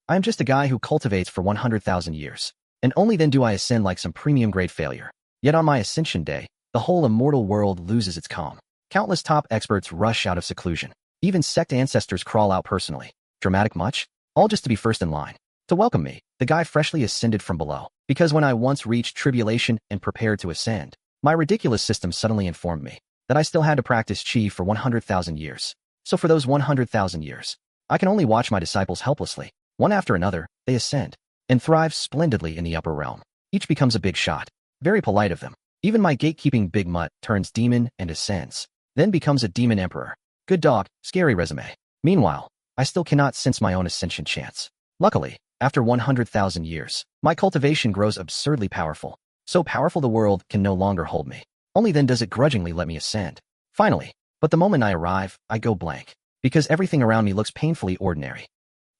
I am just a guy who cultivates for 100,000 years. And only then do I ascend like some premium-grade failure. Yet on my Ascension day, the whole immortal world loses its calm. Countless top experts rush out of seclusion. Even sect ancestors crawl out personally. Dramatic much? All just to be first in line. To welcome me, the guy freshly ascended from below. Because when I once reached tribulation and prepared to ascend, my ridiculous system suddenly informed me that I still had to practice chi for 100,000 years. So for those 100,000 years, I can only watch my disciples helplessly. One after another, they ascend and thrive splendidly in the upper realm. Each becomes a big shot. Very polite of them. Even my gatekeeping big mutt turns demon and ascends, then becomes a demon emperor. Good dog, scary resume. Meanwhile, I still cannot sense my own ascension chance. Luckily, after 100,000 years, my cultivation grows absurdly powerful. So powerful the world can no longer hold me. Only then does it grudgingly let me ascend. Finally, but the moment I arrive, I go blank. Because everything around me looks painfully ordinary.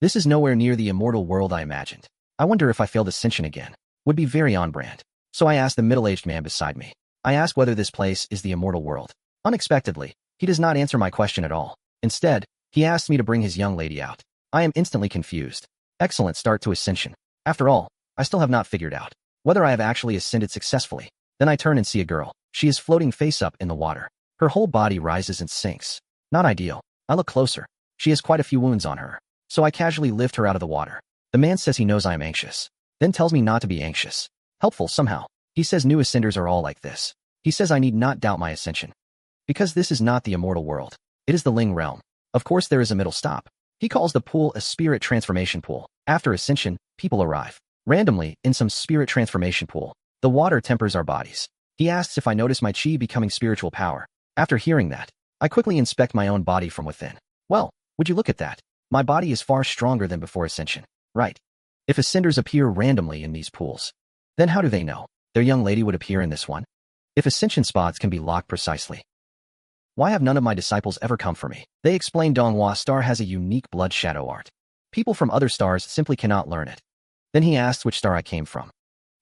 This is nowhere near the immortal world I imagined. I wonder if I failed Ascension again. Would be very on brand. So I ask the middle-aged man beside me. I ask whether this place is the immortal world. Unexpectedly, he does not answer my question at all. Instead, he asks me to bring his young lady out. I am instantly confused. Excellent start to Ascension. After all, I still have not figured out whether I have actually ascended successfully. Then I turn and see a girl. She is floating face up in the water. Her whole body rises and sinks. Not ideal. I look closer. She has quite a few wounds on her. So I casually lift her out of the water. The man says he knows I am anxious. Then tells me not to be anxious. Helpful somehow. He says new ascenders are all like this. He says I need not doubt my ascension. Because this is not the immortal world. It is the Ling realm. Of course there is a middle stop. He calls the pool a spirit transformation pool. After ascension, people arrive. Randomly, in some spirit transformation pool. The water tempers our bodies. He asks if I notice my chi becoming spiritual power. After hearing that, I quickly inspect my own body from within. Well, would you look at that? My body is far stronger than before ascension. Right. If ascenders appear randomly in these pools, then how do they know their young lady would appear in this one? If ascension spots can be locked precisely, why have none of my disciples ever come for me? They explain Donghua star has a unique blood shadow art. People from other stars simply cannot learn it. Then he asks which star I came from.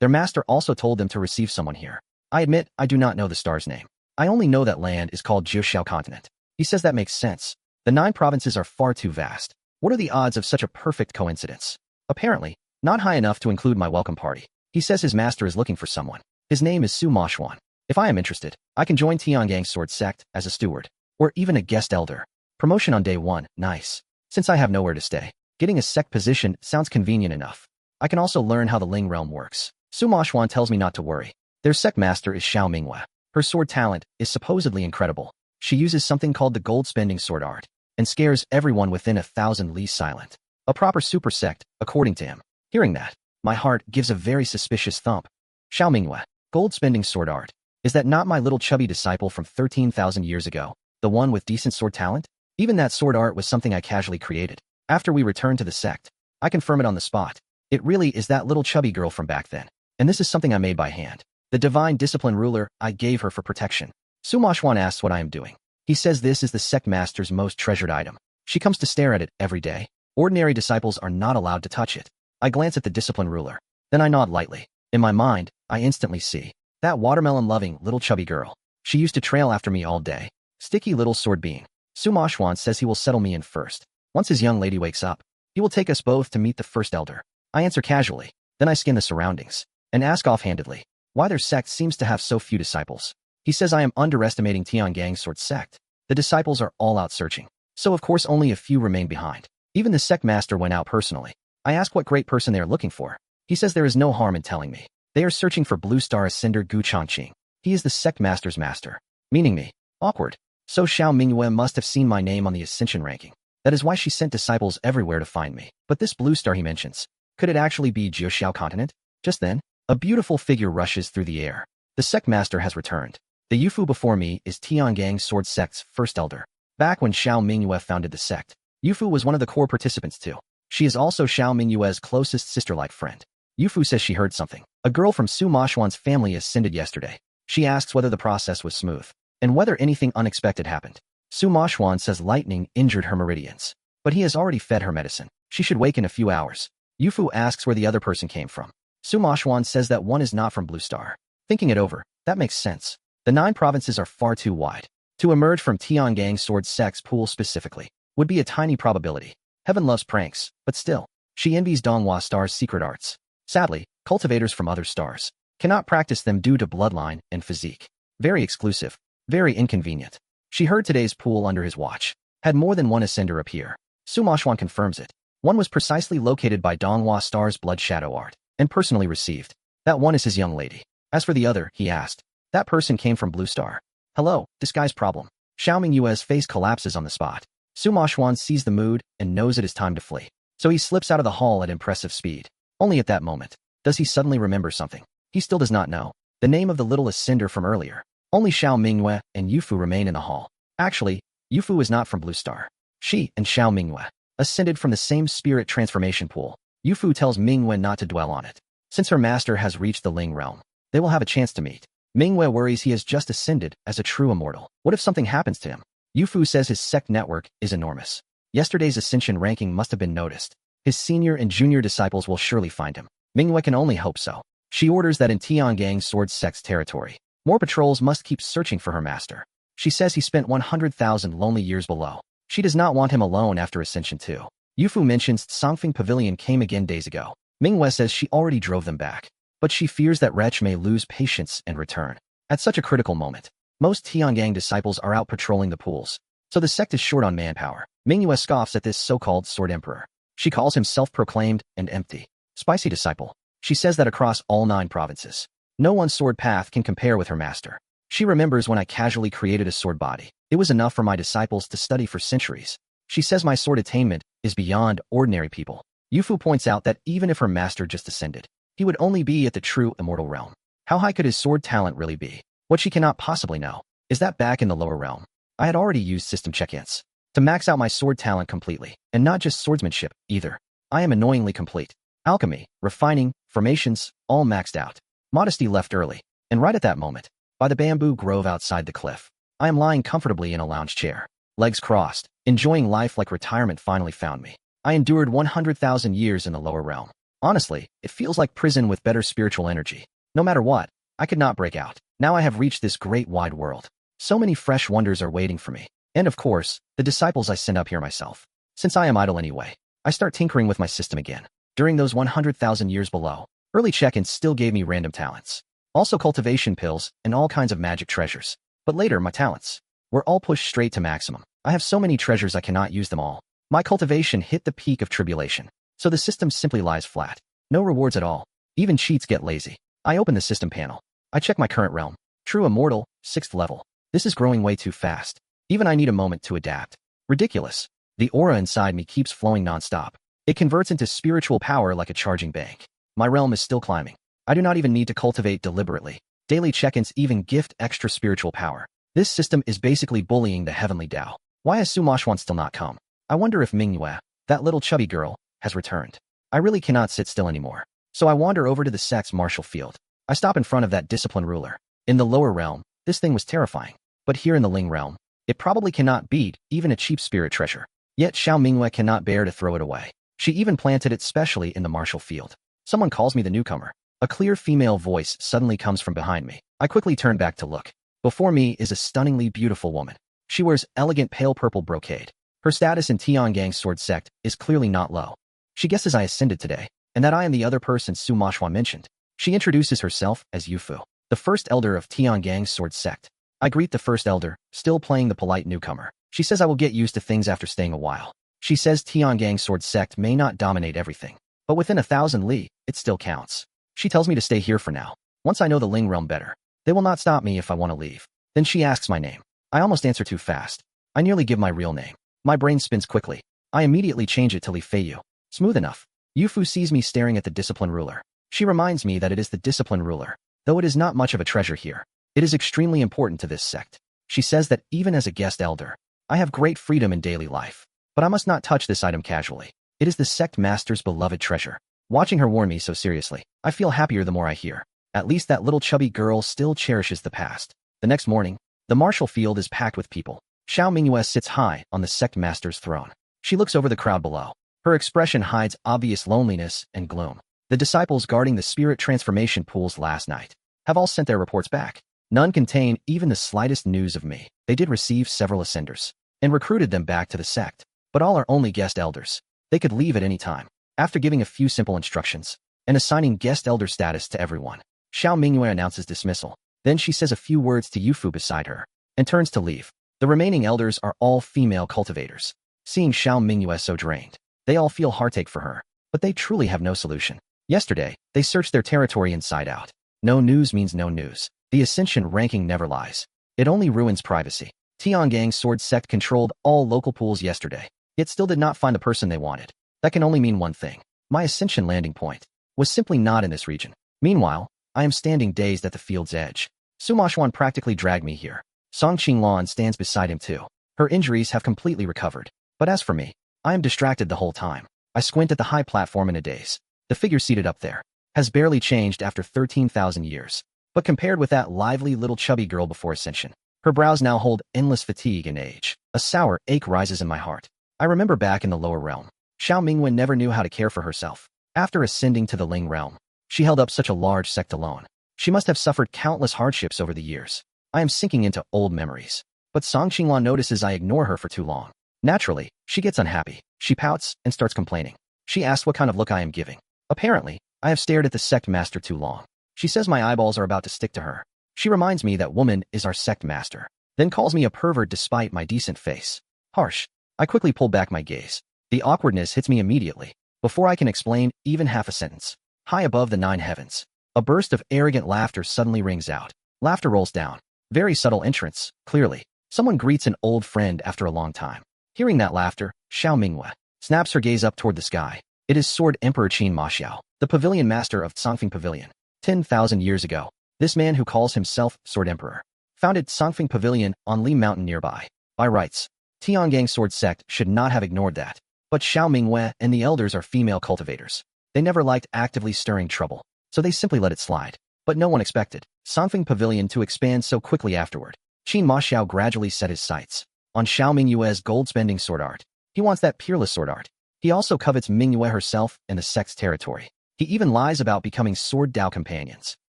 Their master also told them to receive someone here. I admit, I do not know the star's name. I only know that land is called Jiuxiao continent. He says that makes sense. The 9 provinces are far too vast. What are the odds of such a perfect coincidence? Apparently, not high enough to include my welcome party. He says his master is looking for someone. His name is Su Moshwan. If I am interested, I can join Tiangang's sword sect as a steward, or even a guest elder. Promotion on day 1, nice. Since I have nowhere to stay, getting a sect position sounds convenient enough. I can also learn how the Ling realm works. Su Moshwan tells me not to worry. Their sect master is Xiao Minghua. Her sword talent is supposedly incredible. She uses something called the gold-spending sword art, and scares everyone within 1,000 li silent. A proper super sect, according to him. Hearing that, my heart gives a very suspicious thump. Xiao Minghua, gold-spending sword art. Is that not my little chubby disciple from 13,000 years ago? The one with decent sword talent? Even that sword art was something I casually created. After we returned to the sect, I confirm it on the spot. It really is that little chubby girl from back then. And this is something I made by hand. The divine discipline ruler I gave her for protection. Su Moshwan asks what I am doing. He says this is the sect master's most treasured item. She comes to stare at it every day. Ordinary disciples are not allowed to touch it. I glance at the discipline ruler. Then I nod lightly. In my mind, I instantly see that watermelon-loving little chubby girl. She used to trail after me all day. Sticky little sword being. Su Moshwan says he will settle me in first. Once his young lady wakes up, he will take us both to meet the first elder. I answer casually. Then I scan the surroundings and ask offhandedly why their sect seems to have so few disciples. He says I am underestimating Tiangang's sword sect. The disciples are all out searching. So of course only a few remain behind. Even the sect master went out personally. I ask what great person they are looking for. He says there is no harm in telling me. They are searching for Blue Star Ascender Gu Changqing. He is the sect master's master. Meaning me. Awkward. So Xiao Mingyue must have seen my name on the Ascension ranking. That is why she sent disciples everywhere to find me. But this blue star he mentions, could it actually be Jiuxiao continent? Just then, a beautiful figure rushes through the air. The sect master has returned. The Yufu before me is Tiangang's sword sect's first elder. Back when Xiao Mingyue founded the sect, Yufu was one of the core participants too. She is also Xiao Mingyue's closest sister-like friend. Yufu says she heard something. A girl from Su Moshwan's family ascended yesterday. She asks whether the process was smooth, and whether anything unexpected happened. Su Moshwan says lightning injured her meridians, but he has already fed her medicine. She should wake in a few hours. Yufu asks where the other person came from. Su Moshwan says that one is not from Blue Star. Thinking it over, that makes sense. The 9 provinces are far too wide. To emerge from Tiangang's sword sect's pool specifically would be a tiny probability. Heaven loves pranks, but still, She envies Donghua Star's secret arts. Sadly, cultivators from other stars cannot practice them due to bloodline and physique. Very exclusive, very inconvenient. She heard today's pool under his watch had more than one ascender appear. Su Xuan confirms it. One was precisely located by Donghua Star's blood shadow art and personally received. That one is his young lady. As for the other, he asked. That person came from Blue Star. Hello, disguise problem. Xiao Mingyue's face collapses on the spot. Su Xuan sees the mood and knows it is time to flee. So he slips out of the hall at impressive speed. Only at that moment does he suddenly remember something. He still does not know the name of the little ascender from earlier. Only Xiao Mingyue and Yufu remain in the hall. Actually, Yufu is not from Blue Star. She and Xiao Mingyue ascended from the same spirit transformation pool. Yufu tells Mingyue not to dwell on it. Since her master has reached the Ling realm, they will have a chance to meet. Mingyue worries he has just ascended as a true immortal. What if something happens to him? Yufu says his sect network is enormous. Yesterday's Ascension ranking must have been noticed. His senior and junior disciples will surely find him. Mingyue can only hope so. She orders that in Tiangang's Sword Sect's territory, more patrols must keep searching for her master. She says he spent 100,000 lonely years below. She does not want him alone after Ascension 2. Yufu mentions Songfeng Pavilion came again days ago. Mingyue says she already drove them back, but she fears that Wretch may lose patience and return. At such a critical moment, most Tiangang disciples are out patrolling the pools, so the sect is short on manpower. Mingyue scoffs at this so-called Sword Emperor. She calls him self-proclaimed and empty. Spicy disciple. She says that across all 9 provinces, no one sword path can compare with her master. She remembers when I casually created a sword body. It was enough for my disciples to study for centuries. She says my sword attainment is beyond ordinary people. Yufu points out that even if her master just ascended, he would only be at the true immortal realm. How high could his sword talent really be? What she cannot possibly know is that back in the lower realm, I had already used system check-ins to max out my sword talent completely, and not just swordsmanship, either. I am annoyingly complete. Alchemy, refining, formations, all maxed out. Modesty left early, and right at that moment, by the bamboo grove outside the cliff, I am lying comfortably in a lounge chair, legs crossed, enjoying life like retirement finally found me. I endured 100,000 years in the lower realm. Honestly, it feels like prison with better spiritual energy. No matter what, I could not break out. Now I have reached this great wide world. So many fresh wonders are waiting for me. And of course, the disciples I send up here myself. Since I am idle anyway, I start tinkering with my system again. During those 100,000 years below, early check-ins still gave me random talents. Also cultivation pills and all kinds of magic treasures. But later, my talents were all pushed straight to maximum. I have so many treasures I cannot use them all. My cultivation hit the peak of tribulation. So the system simply lies flat. No rewards at all. Even cheats get lazy. I open the system panel. I check my current realm. True Immortal, 6th level. This is growing way too fast. Even I need a moment to adapt. Ridiculous. The aura inside me keeps flowing non-stop. It converts into spiritual power like a charging bank. My realm is still climbing. I do not even need to cultivate deliberately. Daily check-ins even gift extra spiritual power. This system is basically bullying the heavenly Tao. Why has Su Xuan still not come? I wonder if Mingyue, that little chubby girl, has returned. I really cannot sit still anymore. So I wander over to the sect's martial field. I stop in front of that discipline ruler. In the lower realm, this thing was terrifying. But here in the Ling realm, it probably cannot beat even a cheap spirit treasure. Yet Xiao Mingyue cannot bear to throw it away. She even planted it specially in the martial field. Someone calls me the newcomer. A clear female voice suddenly comes from behind me. I quickly turn back to look. Before me is a stunningly beautiful woman. She wears elegant pale purple brocade. Her status in Tiangang's sword sect is clearly not low. She guesses I ascended today, and that I am the other person Su Xuan mentioned. She introduces herself as Yufu, the first elder of Tiangang's sword sect. I greet the first elder, still playing the polite newcomer. She says I will get used to things after staying a while. She says Tiangang's sword sect may not dominate everything, but within 1,000 li, it still counts. She tells me to stay here for now. Once I know the Ling realm better, they will not stop me if I want to leave. Then she asks my name. I almost answer too fast. I nearly give my real name. My brain spins quickly. I immediately change it to Li Feiyu. Smooth enough. Yufu sees me staring at the discipline ruler. She reminds me that it is the discipline ruler, though it is not much of a treasure here. It is extremely important to this sect. She says that even as a guest elder, I have great freedom in daily life, but I must not touch this item casually. It is the sect master's beloved treasure. Watching her warn me so seriously, I feel happier the more I hear. At least that little chubby girl still cherishes the past. The next morning, the martial field is packed with people. Xiao Mingyue sits high on the sect master's throne. She looks over the crowd below. Her expression hides obvious loneliness and gloom. The disciples guarding the spirit transformation pools last night have all sent their reports back. None contain even the slightest news of me. They did receive several ascenders and recruited them back to the sect, but all are only guest elders. They could leave at any time. After giving a few simple instructions and assigning guest elder status to everyone, Xiao Mingyue announces dismissal. Then she says a few words to Yufu beside her and turns to leave. The remaining elders are all female cultivators. Seeing Xiao Mingyue so drained, they all feel heartache for her, but they truly have no solution. Yesterday, they searched their territory inside out. No news means no news. The Ascension ranking never lies. It only ruins privacy. Tiangang's sword sect controlled all local pools yesterday, yet still did not find the person they wanted. That can only mean one thing. My Ascension landing point was simply not in this region. Meanwhile, I am standing dazed at the field's edge. Sima Xuan practically dragged me here. Song Qinglan stands beside him too. Her injuries have completely recovered. But as for me, I am distracted the whole time. I squint at the high platform in a daze. The figure seated up there has barely changed after 13,000 years. But compared with that lively little chubby girl before Ascension, her brows now hold endless fatigue and age. A sour ache rises in my heart. I remember back in the lower realm, Xiao Mingwen never knew how to care for herself. After ascending to the Ling realm, she held up such a large sect alone. She must have suffered countless hardships over the years. I am sinking into old memories. But Song Qinglan notices I ignore her for too long. Naturally, she gets unhappy. She pouts and starts complaining. She asks what kind of look I am giving. Apparently, I have stared at the sect master too long. She says my eyeballs are about to stick to her. She reminds me that woman is our sect master, then calls me a pervert despite my decent face. Harsh. I quickly pull back my gaze. The awkwardness hits me immediately, before I can explain even half a sentence. High above the 9 heavens, a burst of arrogant laughter suddenly rings out. Laughter rolls down. Very subtle entrance, clearly. Someone greets an old friend after a long time. Hearing that laughter, Xiao Mingyue snaps her gaze up toward the sky. It is Sword Emperor Qin Ma Xiao, the pavilion master of Songfeng Pavilion. 10,000 years ago, this man who calls himself Sword Emperor founded Songfeng Pavilion on Li Mountain nearby. By rights, Tiangang's sword sect should not have ignored that. But Xiao Mingyue and the elders are female cultivators. They never liked actively stirring trouble, so they simply let it slide. But no one expected Songfeng Pavilion to expand so quickly afterward. Qin Ma Xiao gradually set his sights on Xiao Mingyue's gold-spending sword art. He wants that peerless sword art. He also covets Mingyue herself and the sect's territory. He even lies about becoming Sword Dao companions.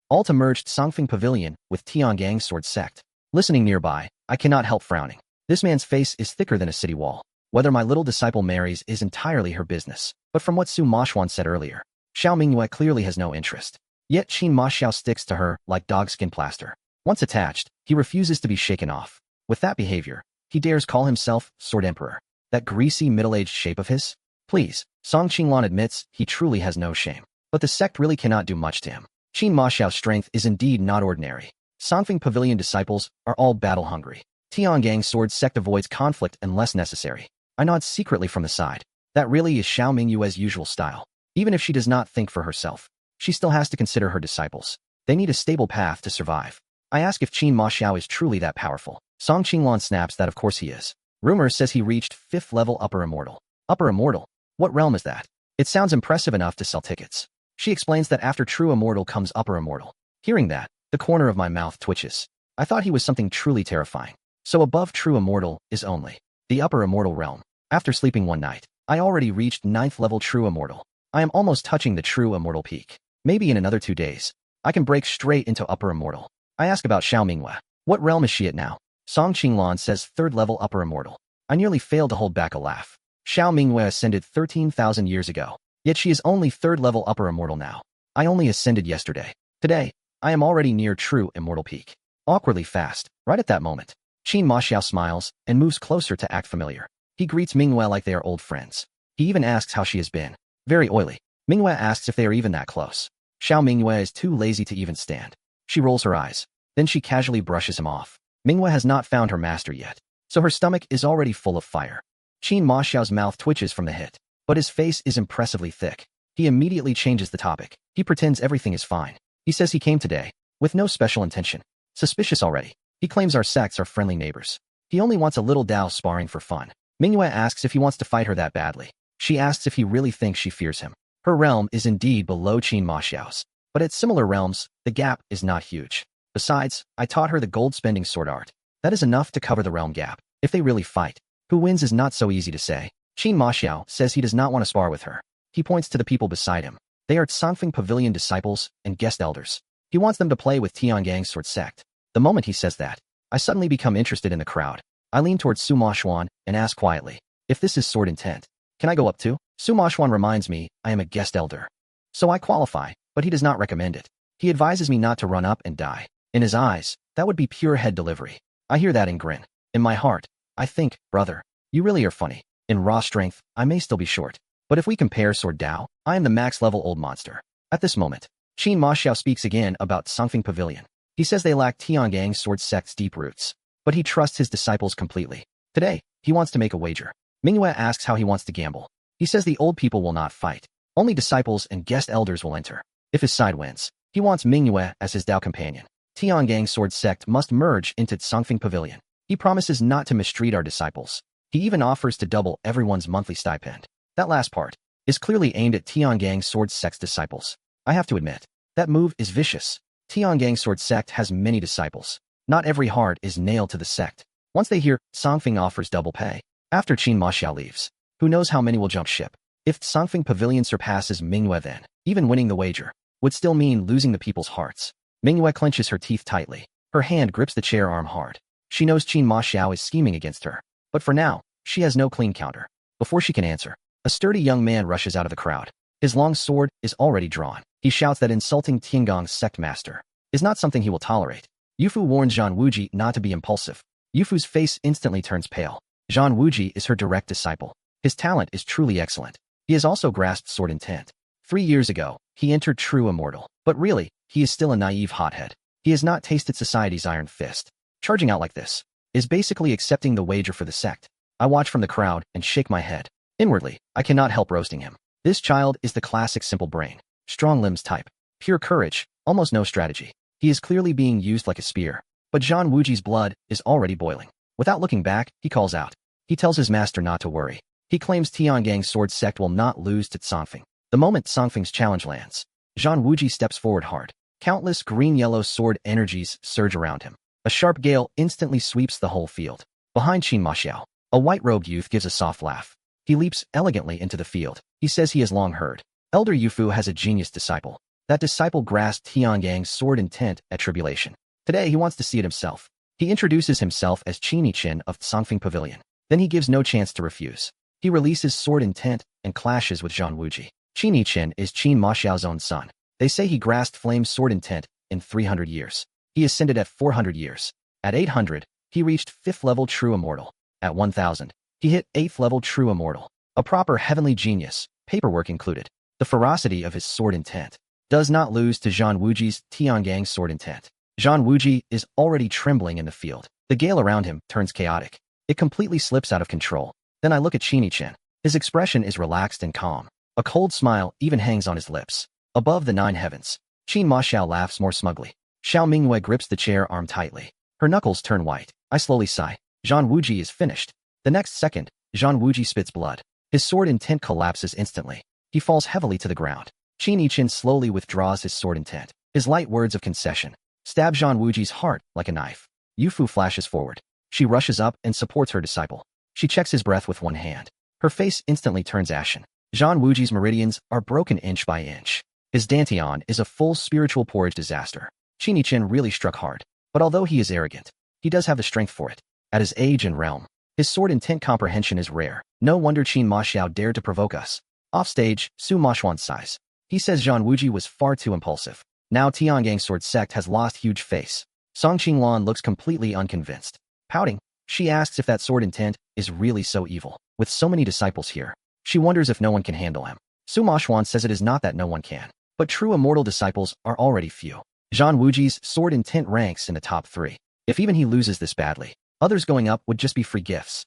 All to merge Songfeng Pavilion with Tiangang's sword sect. Listening nearby, I cannot help frowning. This man's face is thicker than a city wall. Whether my little disciple marries is entirely her business. But from what Su Maxuan said earlier, Xiao Mingyue clearly has no interest. Yet Qin Ma Xiao sticks to her like dogskin plaster. Once attached, he refuses to be shaken off. With that behavior, he dares call himself Sword Emperor. That greasy middle-aged shape of his? Please, Song Qinglan admits he truly has no shame. But the sect really cannot do much to him. Qin Ma Xiao's strength is indeed not ordinary. Songfeng Pavilion disciples are all battle-hungry. Tiangang's sword sect avoids conflict unless necessary. I nod secretly from the side. That really is Xiao Mingyue's usual style. Even if she does not think for herself, she still has to consider her disciples. They need a stable path to survive. I ask if Qin Ma Xiao is truly that powerful. Song Qinglan snaps that of course he is. Rumor says he reached 5th level Upper Immortal. Upper Immortal? What realm is that? It sounds impressive enough to sell tickets. She explains that after True Immortal comes Upper Immortal. Hearing that, the corner of my mouth twitches. I thought he was something truly terrifying. So above True Immortal is only the Upper Immortal realm. After sleeping one night, I already reached 9th level True Immortal. I am almost touching the True Immortal peak. Maybe in another 2 days, I can break straight into Upper Immortal. I ask about Xiao Mingyue. What realm is she at now? Song Qinglan says 3rd level Upper Immortal. I nearly failed to hold back a laugh. Xiao Mingyue ascended 13,000 years ago, yet she is only 3rd level Upper Immortal now. I only ascended yesterday. Today, I am already near True Immortal peak. Awkwardly fast, right at that moment. Qin Ma Xiao smiles and moves closer to act familiar. He greets Mingyue like they are old friends. He even asks how she has been. Very oily. Mingyue asks if they are even that close. Xiao Mingyue is too lazy to even stand. She rolls her eyes. Then she casually brushes him off. Mingyue has not found her master yet, so her stomach is already full of fire. Qin Ma Xiao's mouth twitches from the hit, but his face is impressively thick. He immediately changes the topic. He pretends everything is fine. He says he came today, with no special intention. Suspicious already. He claims our sects are friendly neighbors. He only wants a little Dao sparring for fun. Mingyue asks if he wants to fight her that badly. She asks if he really thinks she fears him. Her realm is indeed below Qin Ma Xiao's, but at similar realms, the gap is not huge. Besides, I taught her the gold-spending sword art. That is enough to cover the realm gap. If they really fight, who wins is not so easy to say. Qin Ma Xiao says he does not want to spar with her. He points to the people beside him. They are Songfeng Pavilion disciples and guest elders. He wants them to play with Tiangang's sword sect. The moment he says that, I suddenly become interested in the crowd. I lean towards Su Maxuan and ask quietly, if this is sword intent. Can I go up too? Su Mashwan reminds me I am a guest elder. So I qualify, but he does not recommend it. He advises me not to run up and die. In his eyes, that would be pure head delivery. I hear that and grin. In my heart, I think, brother, you really are funny. In raw strength, I may still be short. But if we compare Sword Dao, I am the max level old monster. At this moment, Qin Ma Xiao speaks again about Songfeng Pavilion. He says they lack Tiangang's sword sect's deep roots, but he trusts his disciples completely. Today, he wants to make a wager. Mingyue asks how he wants to gamble. He says the old people will not fight. Only disciples and guest elders will enter. If his side wins, he wants Mingyue as his Dao companion. Tiangang's sword sect must merge into Songfeng Pavilion. He promises not to mistreat our disciples. He even offers to double everyone's monthly stipend. That last part is clearly aimed at Tiangang's sword sect's disciples. I have to admit, that move is vicious. Tiangang's sword sect has many disciples. Not every heart is nailed to the sect. Once they hear Songfeng offers double pay, after Qin Ma Xiao leaves, who knows how many will jump ship. If Songfeng Pavilion surpasses Mingyue, then even winning the wager would still mean losing the people's hearts. Mingyue clenches her teeth tightly. Her hand grips the chair arm hard. She knows Qin Ma Xiao is scheming against her. But for now, she has no clean counter. Before she can answer, a sturdy young man rushes out of the crowd. His long sword is already drawn. He shouts that insulting Tiangong's sect master is not something he will tolerate. Yufu warns Zhan Wuji not to be impulsive. Yufu's face instantly turns pale. Zhan Wuji is her direct disciple. His talent is truly excellent. He has also grasped sword intent. 3 years ago, he entered True Immortal. But really, he is still a naive hothead. He has not tasted society's iron fist. Charging out like this is basically accepting the wager for the sect. I watch from the crowd and shake my head. Inwardly, I cannot help roasting him. This child is the classic simple brain, strong limbs type, pure courage, almost no strategy. He is clearly being used like a spear. But Zhan Wuji's blood is already boiling. Without looking back, he calls out. He tells his master not to worry. He claims Tiangang's sword sect will not lose to Songfeng. The moment Songfeng's challenge lands, Zhan Wuji steps forward hard. Countless green-yellow sword energies surge around him. A sharp gale instantly sweeps the whole field. Behind Qin Ma Xiao, a white-robed youth gives a soft laugh. He leaps elegantly into the field. He says he has long heard. Elder Yufu has a genius disciple. That disciple grasped Tiangang's sword intent at tribulation. Today he wants to see it himself. He introduces himself as Qin Chen of Songfeng Pavilion. Then he gives no chance to refuse. He releases sword intent and clashes with Zhan Wuji. Qin Chen is Qin Ma Xiao's own son. They say he grasped flame sword intent in 300 years. He ascended at 400 years. At 800, he reached 5th level True Immortal. At 1000, he hit 8th level True Immortal. A proper heavenly genius, paperwork included. The ferocity of his sword intent does not lose to Zhan Wuji's Tiangang sword intent. Zhan Wuji is already trembling in the field. The gale around him turns chaotic. It completely slips out of control. Then I look at Qin Chen. His expression is relaxed and calm. A cold smile even hangs on his lips. Above the 9 heavens, Qin Ma Xiao laughs more smugly. Xiao Mingyue grips the chair arm tightly. Her knuckles turn white. I slowly sigh. Zhan Wuji is finished. The next second, Zhan Wuji spits blood. His sword intent collapses instantly. He falls heavily to the ground. Qin Chen slowly withdraws his sword intent. His light words of concession stab Zhan Wuji's heart like a knife. Yufu flashes forward. She rushes up and supports her disciple. She checks his breath with one hand. Her face instantly turns ashen. Zhan Wuji's meridians are broken inch by inch. His dantian is a full spiritual porridge disaster. Qin Chen really struck hard. But although he is arrogant, he does have the strength for it. At his age and realm, his sword intent comprehension is rare. No wonder Qin Ma Xiao dared to provoke us. Offstage, Su Mashwan sighs. He says Zhan Wuji was far too impulsive. Now Tiangang's sword sect has lost huge face. Song Qinglan looks completely unconvinced. Pouting, she asks if that sword intent is really so evil. With so many disciples here, she wonders if no one can handle him. Su Mashwan says it is not that no one can, but true immortal disciples are already few. Zhan Wuji's sword intent ranks in the top 3. If even he loses this badly, others going up would just be free gifts.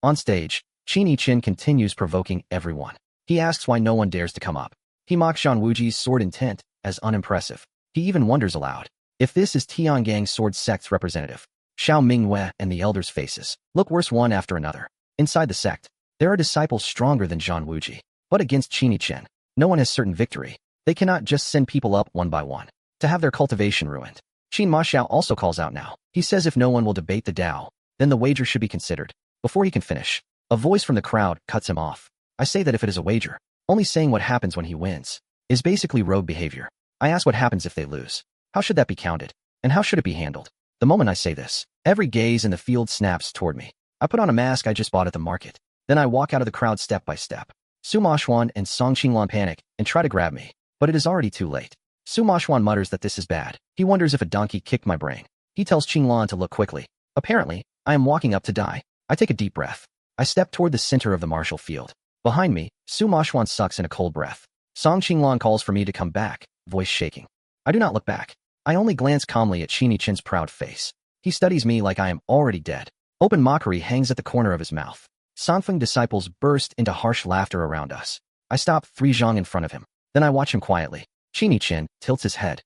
On stage, Qin Chen continues provoking everyone. He asks why no one dares to come up. He mocks Zhan Wuji's sword intent as unimpressive. He even wonders aloud if this is Tiangang's sword sect's representative. Xiao Mingyue and the elders' faces look worse one after another. Inside the sect, there are disciples stronger than Zhan Wuji. But against Qin Chen, no one has certain victory. They cannot just send people up one by one to have their cultivation ruined. Qin Ma Xiao also calls out now. He says if no one will debate the Dao, then the wager should be considered. Before he can finish, a voice from the crowd cuts him off. I say that if it is a wager, only saying what happens when he wins is basically rogue behavior. I ask what happens if they lose. How should that be counted? And how should it be handled? The moment I say this, every gaze in the field snaps toward me. I put on a mask I just bought at the market. Then I walk out of the crowd step by step. Su Mashwan and Song Qinglan panic and try to grab me, but it is already too late. Su Mashwan mutters that this is bad. He wonders if a donkey kicked my brain. He tells Qinglan to look quickly. Apparently, I am walking up to die. I take a deep breath. I step toward the center of the martial field. Behind me, Su Mashwan sucks in a cold breath. Song Qinglan calls for me to come back, voice shaking. I do not look back. I only glance calmly at Qi Chen's proud face. He studies me like I am already dead. Open mockery hangs at the corner of his mouth. Sanfeng disciples burst into harsh laughter around us. I stop 3 zhang in front of him. Then I watch him quietly. Qi Chen tilts his head.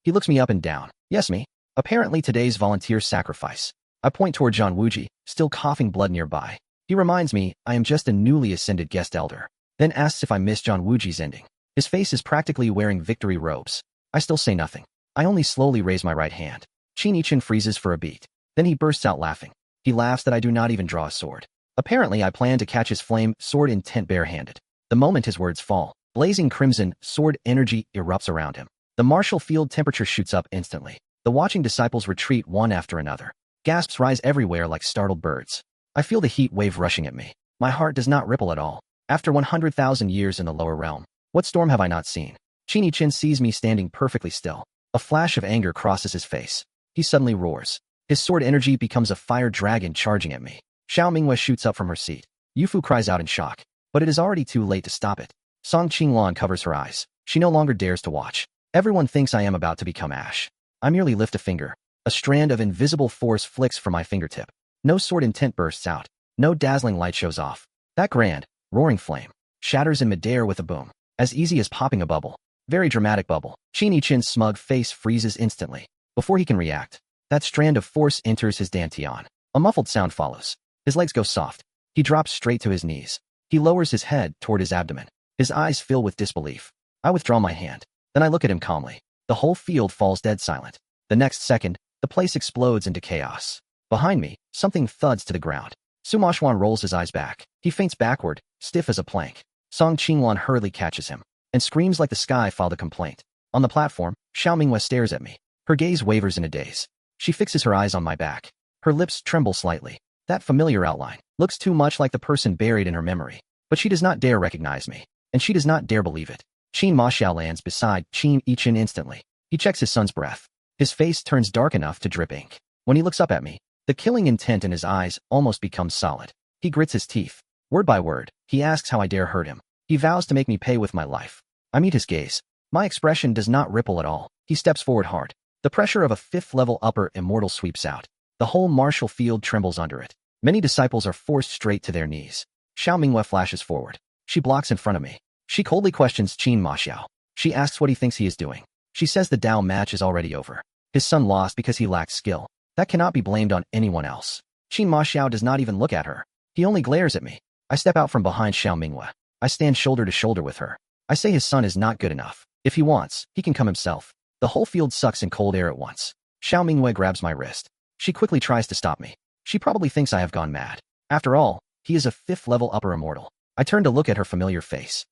He looks me up and down. Yes, me. Apparently today's volunteer sacrifice. I point toward Zhang Wuji, still coughing blood nearby. He reminds me I am just a newly ascended guest elder. Then asks if I missed Zhang Wuji's ending. His face is practically wearing victory robes. I still say nothing. I only slowly raise my right hand. Qi Chen freezes for a beat. Then he bursts out laughing. He laughs that I do not even draw a sword. Apparently I plan to catch his flame sword intent barehanded. The moment his words fall, blazing crimson sword energy erupts around him. The martial field temperature shoots up instantly. The watching disciples retreat one after another. Gasps rise everywhere like startled birds. I feel the heat wave rushing at me. My heart does not ripple at all. After 100,000 years in the lower realm, what storm have I not seen? Qi Chen sees me standing perfectly still. A flash of anger crosses his face. He suddenly roars. His sword energy becomes a fire dragon charging at me. Xiao Minghua shoots up from her seat. Yufu cries out in shock. But it is already too late to stop it. Song Qinglan covers her eyes. She no longer dares to watch. Everyone thinks I am about to become ash. I merely lift a finger. A strand of invisible force flicks from my fingertip. No sword intent bursts out. No dazzling light shows off. That grand, roaring flame shatters in midair with a boom. As easy as popping a bubble. Very dramatic bubble. Qi Chen's smug face freezes instantly. Before he can react, that strand of force enters his dantian. A muffled sound follows. His legs go soft. He drops straight to his knees. He lowers his head toward his abdomen. His eyes fill with disbelief. I withdraw my hand. Then I look at him calmly. The whole field falls dead silent. The next second, the place explodes into chaos. Behind me, something thuds to the ground. Su Mashwan rolls his eyes back. He faints backward, stiff as a plank. Song Qinglan hurriedly catches him and screams like the sky filed a complaint. On the platform, Xiao Minghua stares at me. Her gaze wavers in a daze. She fixes her eyes on my back. Her lips tremble slightly. That familiar outline looks too much like the person buried in her memory. But she does not dare recognize me, and she does not dare believe it. Qin Maxiao lands beside Qin Chen instantly. He checks his son's breath. His face turns dark enough to drip ink. When he looks up at me, the killing intent in his eyes almost becomes solid. He grits his teeth. Word by word, he asks how I dare hurt him. He vows to make me pay with my life. I meet his gaze. My expression does not ripple at all. He steps forward hard. The pressure of a 5th-level upper immortal sweeps out. The whole martial field trembles under it. Many disciples are forced straight to their knees. Xiao Minghua flashes forward. She blocks in front of me. She coldly questions Qin Maxiao. She asks what he thinks he is doing. She says the Dao match is already over. His son lost because he lacked skill. That cannot be blamed on anyone else. Qin Maxiao does not even look at her. He only glares at me. I step out from behind Xiao Minghua. I stand shoulder to shoulder with her. I say his son is not good enough. If he wants, he can come himself. The whole field sucks in cold air at once. Xiao Minghua grabs my wrist. She quickly tries to stop me. She probably thinks I have gone mad. After all, he is a 5th-level upper immortal. I turn to look at her familiar face.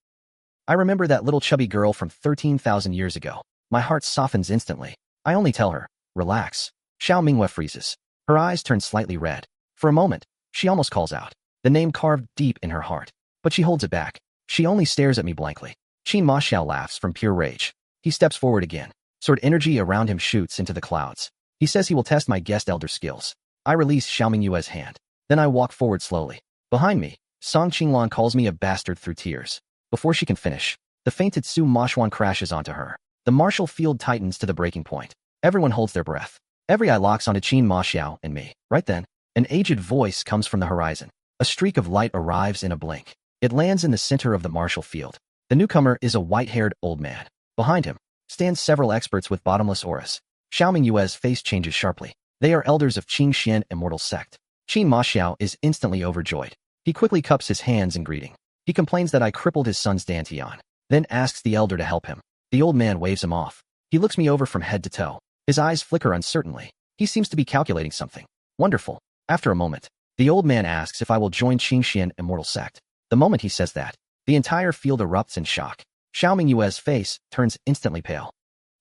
I remember that little chubby girl from 13,000 years ago. My heart softens instantly. I only tell her, relax. Xiao Minghua freezes. Her eyes turn slightly red. For a moment, she almost calls out, the name carved deep in her heart. But she holds it back. She only stares at me blankly. Qin Maxiao laughs from pure rage. He steps forward again. Sword energy around him shoots into the clouds. He says he will test my guest elder skills. I release Xiao Mingyue's hand. Then I walk forward slowly. Behind me, Song Qinglan calls me a bastard through tears. Before she can finish, the fainted Su Mashwan crashes onto her. The martial field tightens to the breaking point. Everyone holds their breath. Every eye locks onto Qin Maxiao and me. Right then, an aged voice comes from the horizon. A streak of light arrives in a blink. It lands in the center of the martial field. The newcomer is a white-haired old man. Behind him stand several experts with bottomless auras. Xiao Mingyue's face changes sharply. They are elders of Qing Xian Immortal Sect. Qin Maxiao is instantly overjoyed. He quickly cups his hands in greeting. He complains that I crippled his son's dantian, then asks the elder to help him. The old man waves him off. He looks me over from head to toe. His eyes flicker uncertainly. He seems to be calculating something. Wonderful. After a moment, the old man asks if I will join Qing Xian Immortal Sect. The moment he says that, the entire field erupts in shock. Xiao Mingyue's face turns instantly pale.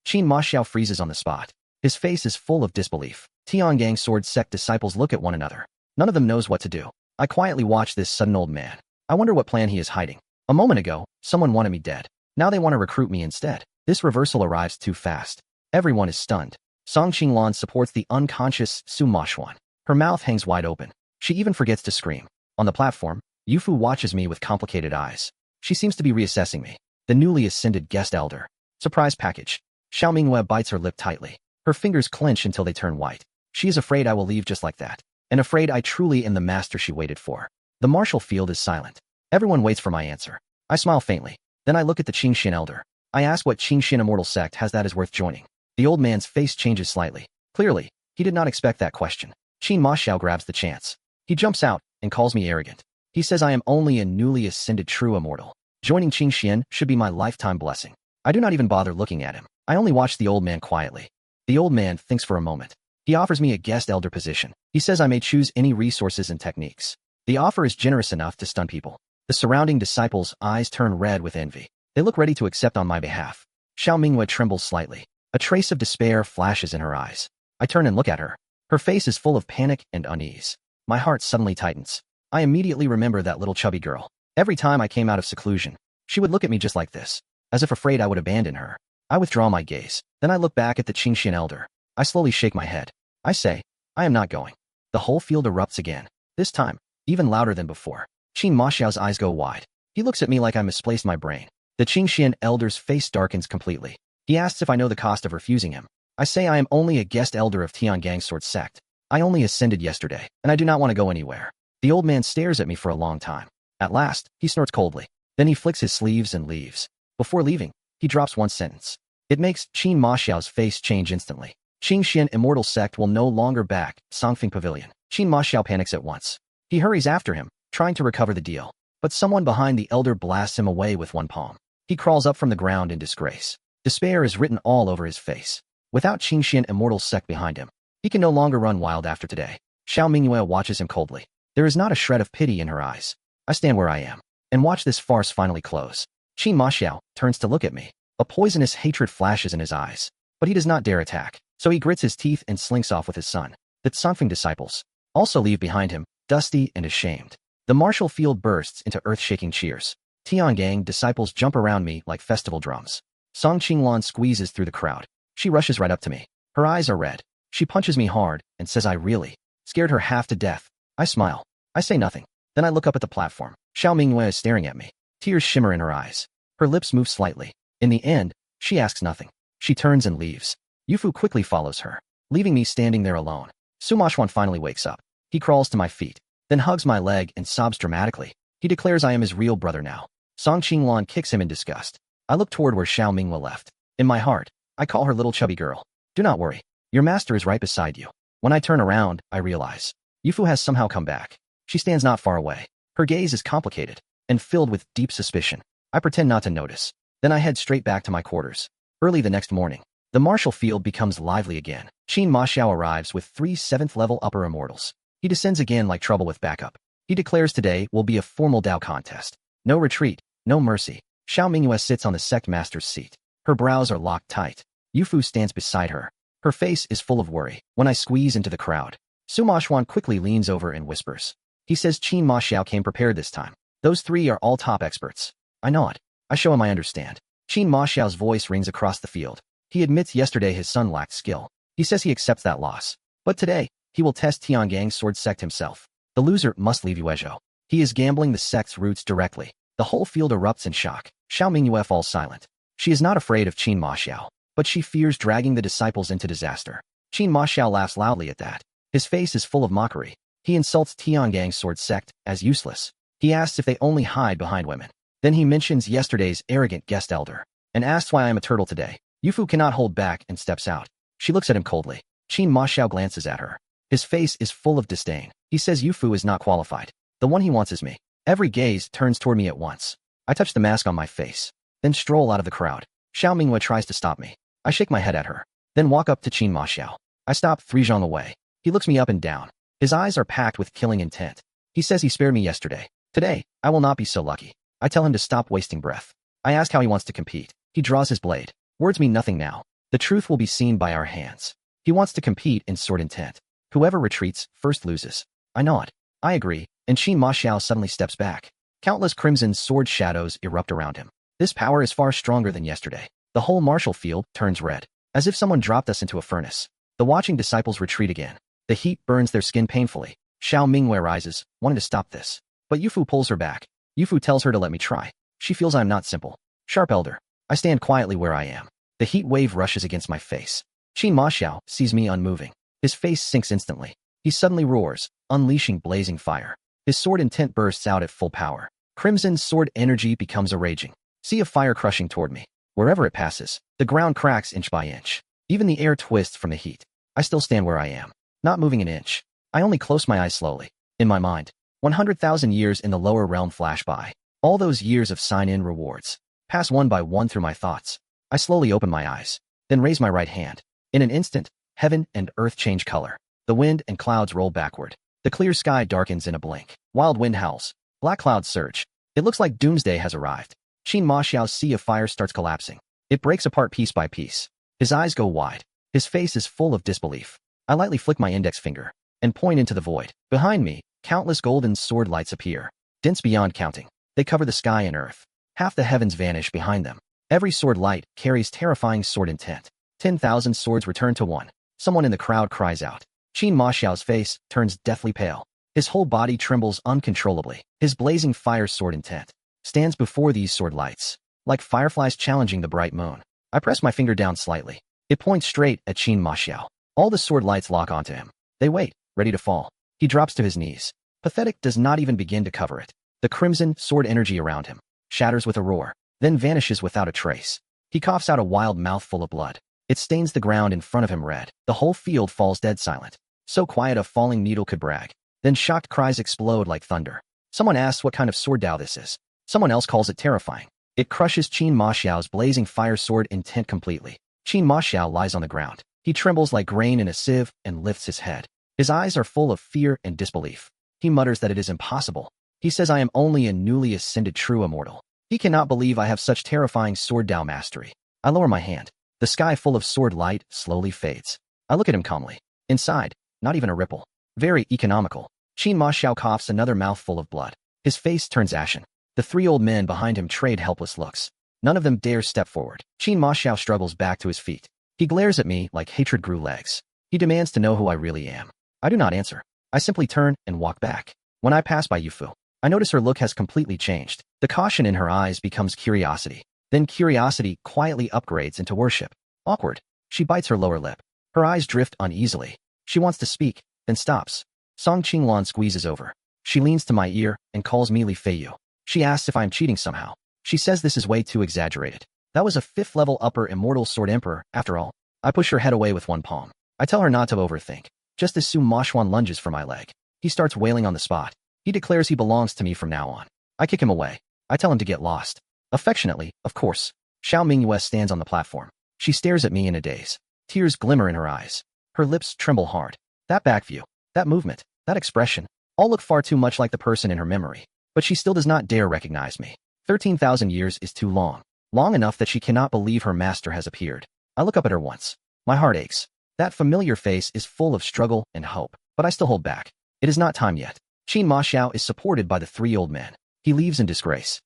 Qin Maxiao freezes on the spot. His face is full of disbelief. Tiangang Sword Sect disciples look at one another. None of them knows what to do. I quietly watch this sudden old man. I wonder what plan he is hiding. A moment ago, someone wanted me dead. Now they want to recruit me instead. This reversal arrives too fast. Everyone is stunned. Song Qinglan supports the unconscious Su Mashuan. Her mouth hangs wide open. She even forgets to scream. On the platform, Yufu watches me with complicated eyes. She seems to be reassessing me. The newly ascended guest elder. Surprise package. Xiao Mingyue bites her lip tightly. Her fingers clench until they turn white. She is afraid I will leave just like that. And afraid I truly am the master she waited for. The martial field is silent. Everyone waits for my answer. I smile faintly. Then I look at the Qingxian elder. I ask what Qingxian immortal sect has that is worth joining. The old man's face changes slightly. Clearly, he did not expect that question. Qin Ma Xiao grabs the chance. He jumps out and calls me arrogant. He says I am only a newly ascended true immortal. Joining Qingxian should be my lifetime blessing. I do not even bother looking at him. I only watch the old man quietly. The old man thinks for a moment. He offers me a guest elder position. He says I may choose any resources and techniques. The offer is generous enough to stun people. The surrounding disciples' eyes turn red with envy. They look ready to accept on my behalf. Xiao Mingyue trembles slightly. A trace of despair flashes in her eyes. I turn and look at her. Her face is full of panic and unease. My heart suddenly tightens. I immediately remember that little chubby girl. Every time I came out of seclusion, she would look at me just like this, as if afraid I would abandon her. I withdraw my gaze. Then I look back at the Qingxian elder. I slowly shake my head. I say, I am not going. The whole field erupts again. This time, even louder than before. Qin Ma Xiao's eyes go wide. He looks at me like I misplaced my brain. The Qingxian elder's face darkens completely. He asks if I know the cost of refusing him. I say I am only a guest elder of Tiangang's sword sect. I only ascended yesterday, and I do not want to go anywhere. The old man stares at me for a long time. At last, he snorts coldly. Then he flicks his sleeves and leaves. Before leaving, he drops one sentence. It makes Qin Ma Xiao's face change instantly. Qingxian immortal sect will no longer back Songfeng Pavilion. Qin Ma Xiao panics at once. He hurries after him, trying to recover the deal. But someone behind the elder blasts him away with one palm. He crawls up from the ground in disgrace. Despair is written all over his face. Without Qingxian immortal sect behind him, he can no longer run wild after today. Xiao Mingyue watches him coldly. There is not a shred of pity in her eyes. I stand where I am and watch this farce finally close. Qin Ma Xiao turns to look at me. A poisonous hatred flashes in his eyes. But he does not dare attack, so he grits his teeth and slinks off with his son. The Songfeng disciples also leave behind him, dusty and ashamed. The martial field bursts into earth-shaking cheers. Tiangang disciples jump around me like festival drums. Song Qinglan squeezes through the crowd. She rushes right up to me. Her eyes are red. She punches me hard and says I really scared her half to death. I smile. I say nothing. Then I look up at the platform. Xiao Mingyue is staring at me. Tears shimmer in her eyes. Her lips move slightly. In the end, she asks nothing. She turns and leaves. Yufu quickly follows her, leaving me standing there alone. Su Mashuan finally wakes up. He crawls to my feet, then hugs my leg and sobs dramatically. He declares I am his real brother now. Song Qinglan kicks him in disgust. I look toward where Xiao Mingyue left. In my heart, I call her little chubby girl. Do not worry. Your master is right beside you. When I turn around, I realize Yufu has somehow come back. She stands not far away. Her gaze is complicated and filled with deep suspicion. I pretend not to notice. Then I head straight back to my quarters. Early the next morning, the martial field becomes lively again. Qin Ma Xiao arrives with 3 7th-level upper immortals. He descends again like trouble with backup. He declares today will be a formal Dao contest. No retreat, no mercy. Xiao Mingyue sits on the sect master's seat. Her brows are locked tight. Yufu stands beside her. Her face is full of worry. When I squeeze into the crowd, Su Mashuan quickly leans over and whispers. He says Qin Ma Xiao came prepared this time. Those 3 are all top experts. I nod. I show him I understand. Qin Ma Xiao's voice rings across the field. He admits yesterday his son lacked skill. He says he accepts that loss. But today, he will test Tiangang's sword sect himself. The loser must leave Yuezhou. He is gambling the sect's roots directly. The whole field erupts in shock. Xiao Mingyue falls silent. She is not afraid of Qin Ma Xiao, but she fears dragging the disciples into disaster. Qin Ma Xiao laughs loudly at that. His face is full of mockery. He insults Tiangang's sword sect as useless. He asks if they only hide behind women. Then he mentions yesterday's arrogant guest elder and asks why I am a turtle today. Yufu cannot hold back and steps out. She looks at him coldly. Qin Ma Xiao glances at her. His face is full of disdain. He says Yufu is not qualified. The one he wants is me. Every gaze turns toward me at once. I touch the mask on my face, then stroll out of the crowd. Xiao Mingyue tries to stop me. I shake my head at her, then walk up to Qin Ma Xiao. I stop 3 zhang away. He looks me up and down. His eyes are packed with killing intent. He says he spared me yesterday. Today, I will not be so lucky. I tell him to stop wasting breath. I ask how he wants to compete. He draws his blade. Words mean nothing now. The truth will be seen by our hands. He wants to compete in sword intent. Whoever retreats first loses. I nod. I agree, and Qin Ma Xiao suddenly steps back. Countless crimson sword shadows erupt around him. This power is far stronger than yesterday. The whole martial field turns red, as if someone dropped us into a furnace. The watching disciples retreat again. The heat burns their skin painfully. Xiao Mingwei rises, wanting to stop this. But Yufu pulls her back. Yufu tells her to let me try. She feels I'm not simple. Sharp elder. I stand quietly where I am. The heat wave rushes against my face. Qin Ma Xiao sees me unmoving. His face sinks instantly. He suddenly roars, unleashing blazing fire. His sword intent bursts out at full power. Crimson sword energy becomes a raging sea of fire crushing toward me. Wherever it passes, the ground cracks inch by inch. Even the air twists from the heat. I still stand where I am, not moving an inch. I only close my eyes slowly. In my mind, 100,000 years in the lower realm flash by. All those years of sign-in rewards pass one by one through my thoughts. I slowly open my eyes, then raise my right hand. In an instant, heaven and earth change color. The wind and clouds roll backward. The clear sky darkens in a blink. Wild wind howls. Black clouds surge. It looks like doomsday has arrived. Qin Ma Xiao's sea of fire starts collapsing. It breaks apart piece by piece. His eyes go wide. His face is full of disbelief. I lightly flick my index finger and point into the void. Behind me, countless golden sword lights appear, dense beyond counting. They cover the sky and earth. Half the heavens vanish behind them. Every sword light carries terrifying sword intent. 10,000 swords return to one. Someone in the crowd cries out. Qin Ma Xiao's face turns deathly pale. His whole body trembles uncontrollably. His blazing fire sword intent stands before these sword lights, like fireflies challenging the bright moon. I press my finger down slightly. It points straight at Qin Ma Xiao. All the sword lights lock onto him. They wait, ready to fall. He drops to his knees. Pathetic does not even begin to cover it. The crimson sword energy around him shatters with a roar, then vanishes without a trace. He coughs out a wild mouthful of blood. It stains the ground in front of him red. The whole field falls dead silent. So quiet a falling needle could brag. Then shocked cries explode like thunder. Someone asks what kind of sword Dao this is. Someone else calls it terrifying. It crushes Qin Ma Xiao's blazing fire sword intent completely. Qin Ma Xiao lies on the ground. He trembles like grain in a sieve and lifts his head. His eyes are full of fear and disbelief. He mutters that it is impossible. He says I am only a newly ascended true immortal. He cannot believe I have such terrifying sword Dao mastery. I lower my hand. The sky full of sword light slowly fades. I look at him calmly. Inside, not even a ripple. Very economical. Qin Ma Xiao coughs another mouthful of blood. His face turns ashen. The three old men behind him trade helpless looks. None of them dare step forward. Qin Ma Xiao struggles back to his feet. He glares at me like hatred grew legs. He demands to know who I really am. I do not answer. I simply turn and walk back. When I pass by Yufu, I notice her look has completely changed. The caution in her eyes becomes curiosity. Then curiosity quietly upgrades into worship. Awkward. She bites her lower lip. Her eyes drift uneasily. She wants to speak, then stops. Song Qinglan squeezes over. She leans to my ear and calls me Li Feiyu. She asks if I am cheating somehow. She says this is way too exaggerated. That was a 5th level upper immortal sword emperor, after all. I push her head away with one palm. I tell her not to overthink. Just as Su Moshuan lunges for my leg. He starts wailing on the spot. He declares he belongs to me from now on. I kick him away. I tell him to get lost. Affectionately, of course. Xiao Mingyue stands on the platform. She stares at me in a daze. Tears glimmer in her eyes. Her lips tremble hard. That back view, that movement, that expression, all look far too much like the person in her memory. But she still does not dare recognize me. 13,000 years is too long. Long enough that she cannot believe her master has appeared. I look up at her once. My heart aches. That familiar face is full of struggle and hope, but I still hold back. It is not time yet. Qin Ma Xiao is supported by the 3 old men. He leaves in disgrace.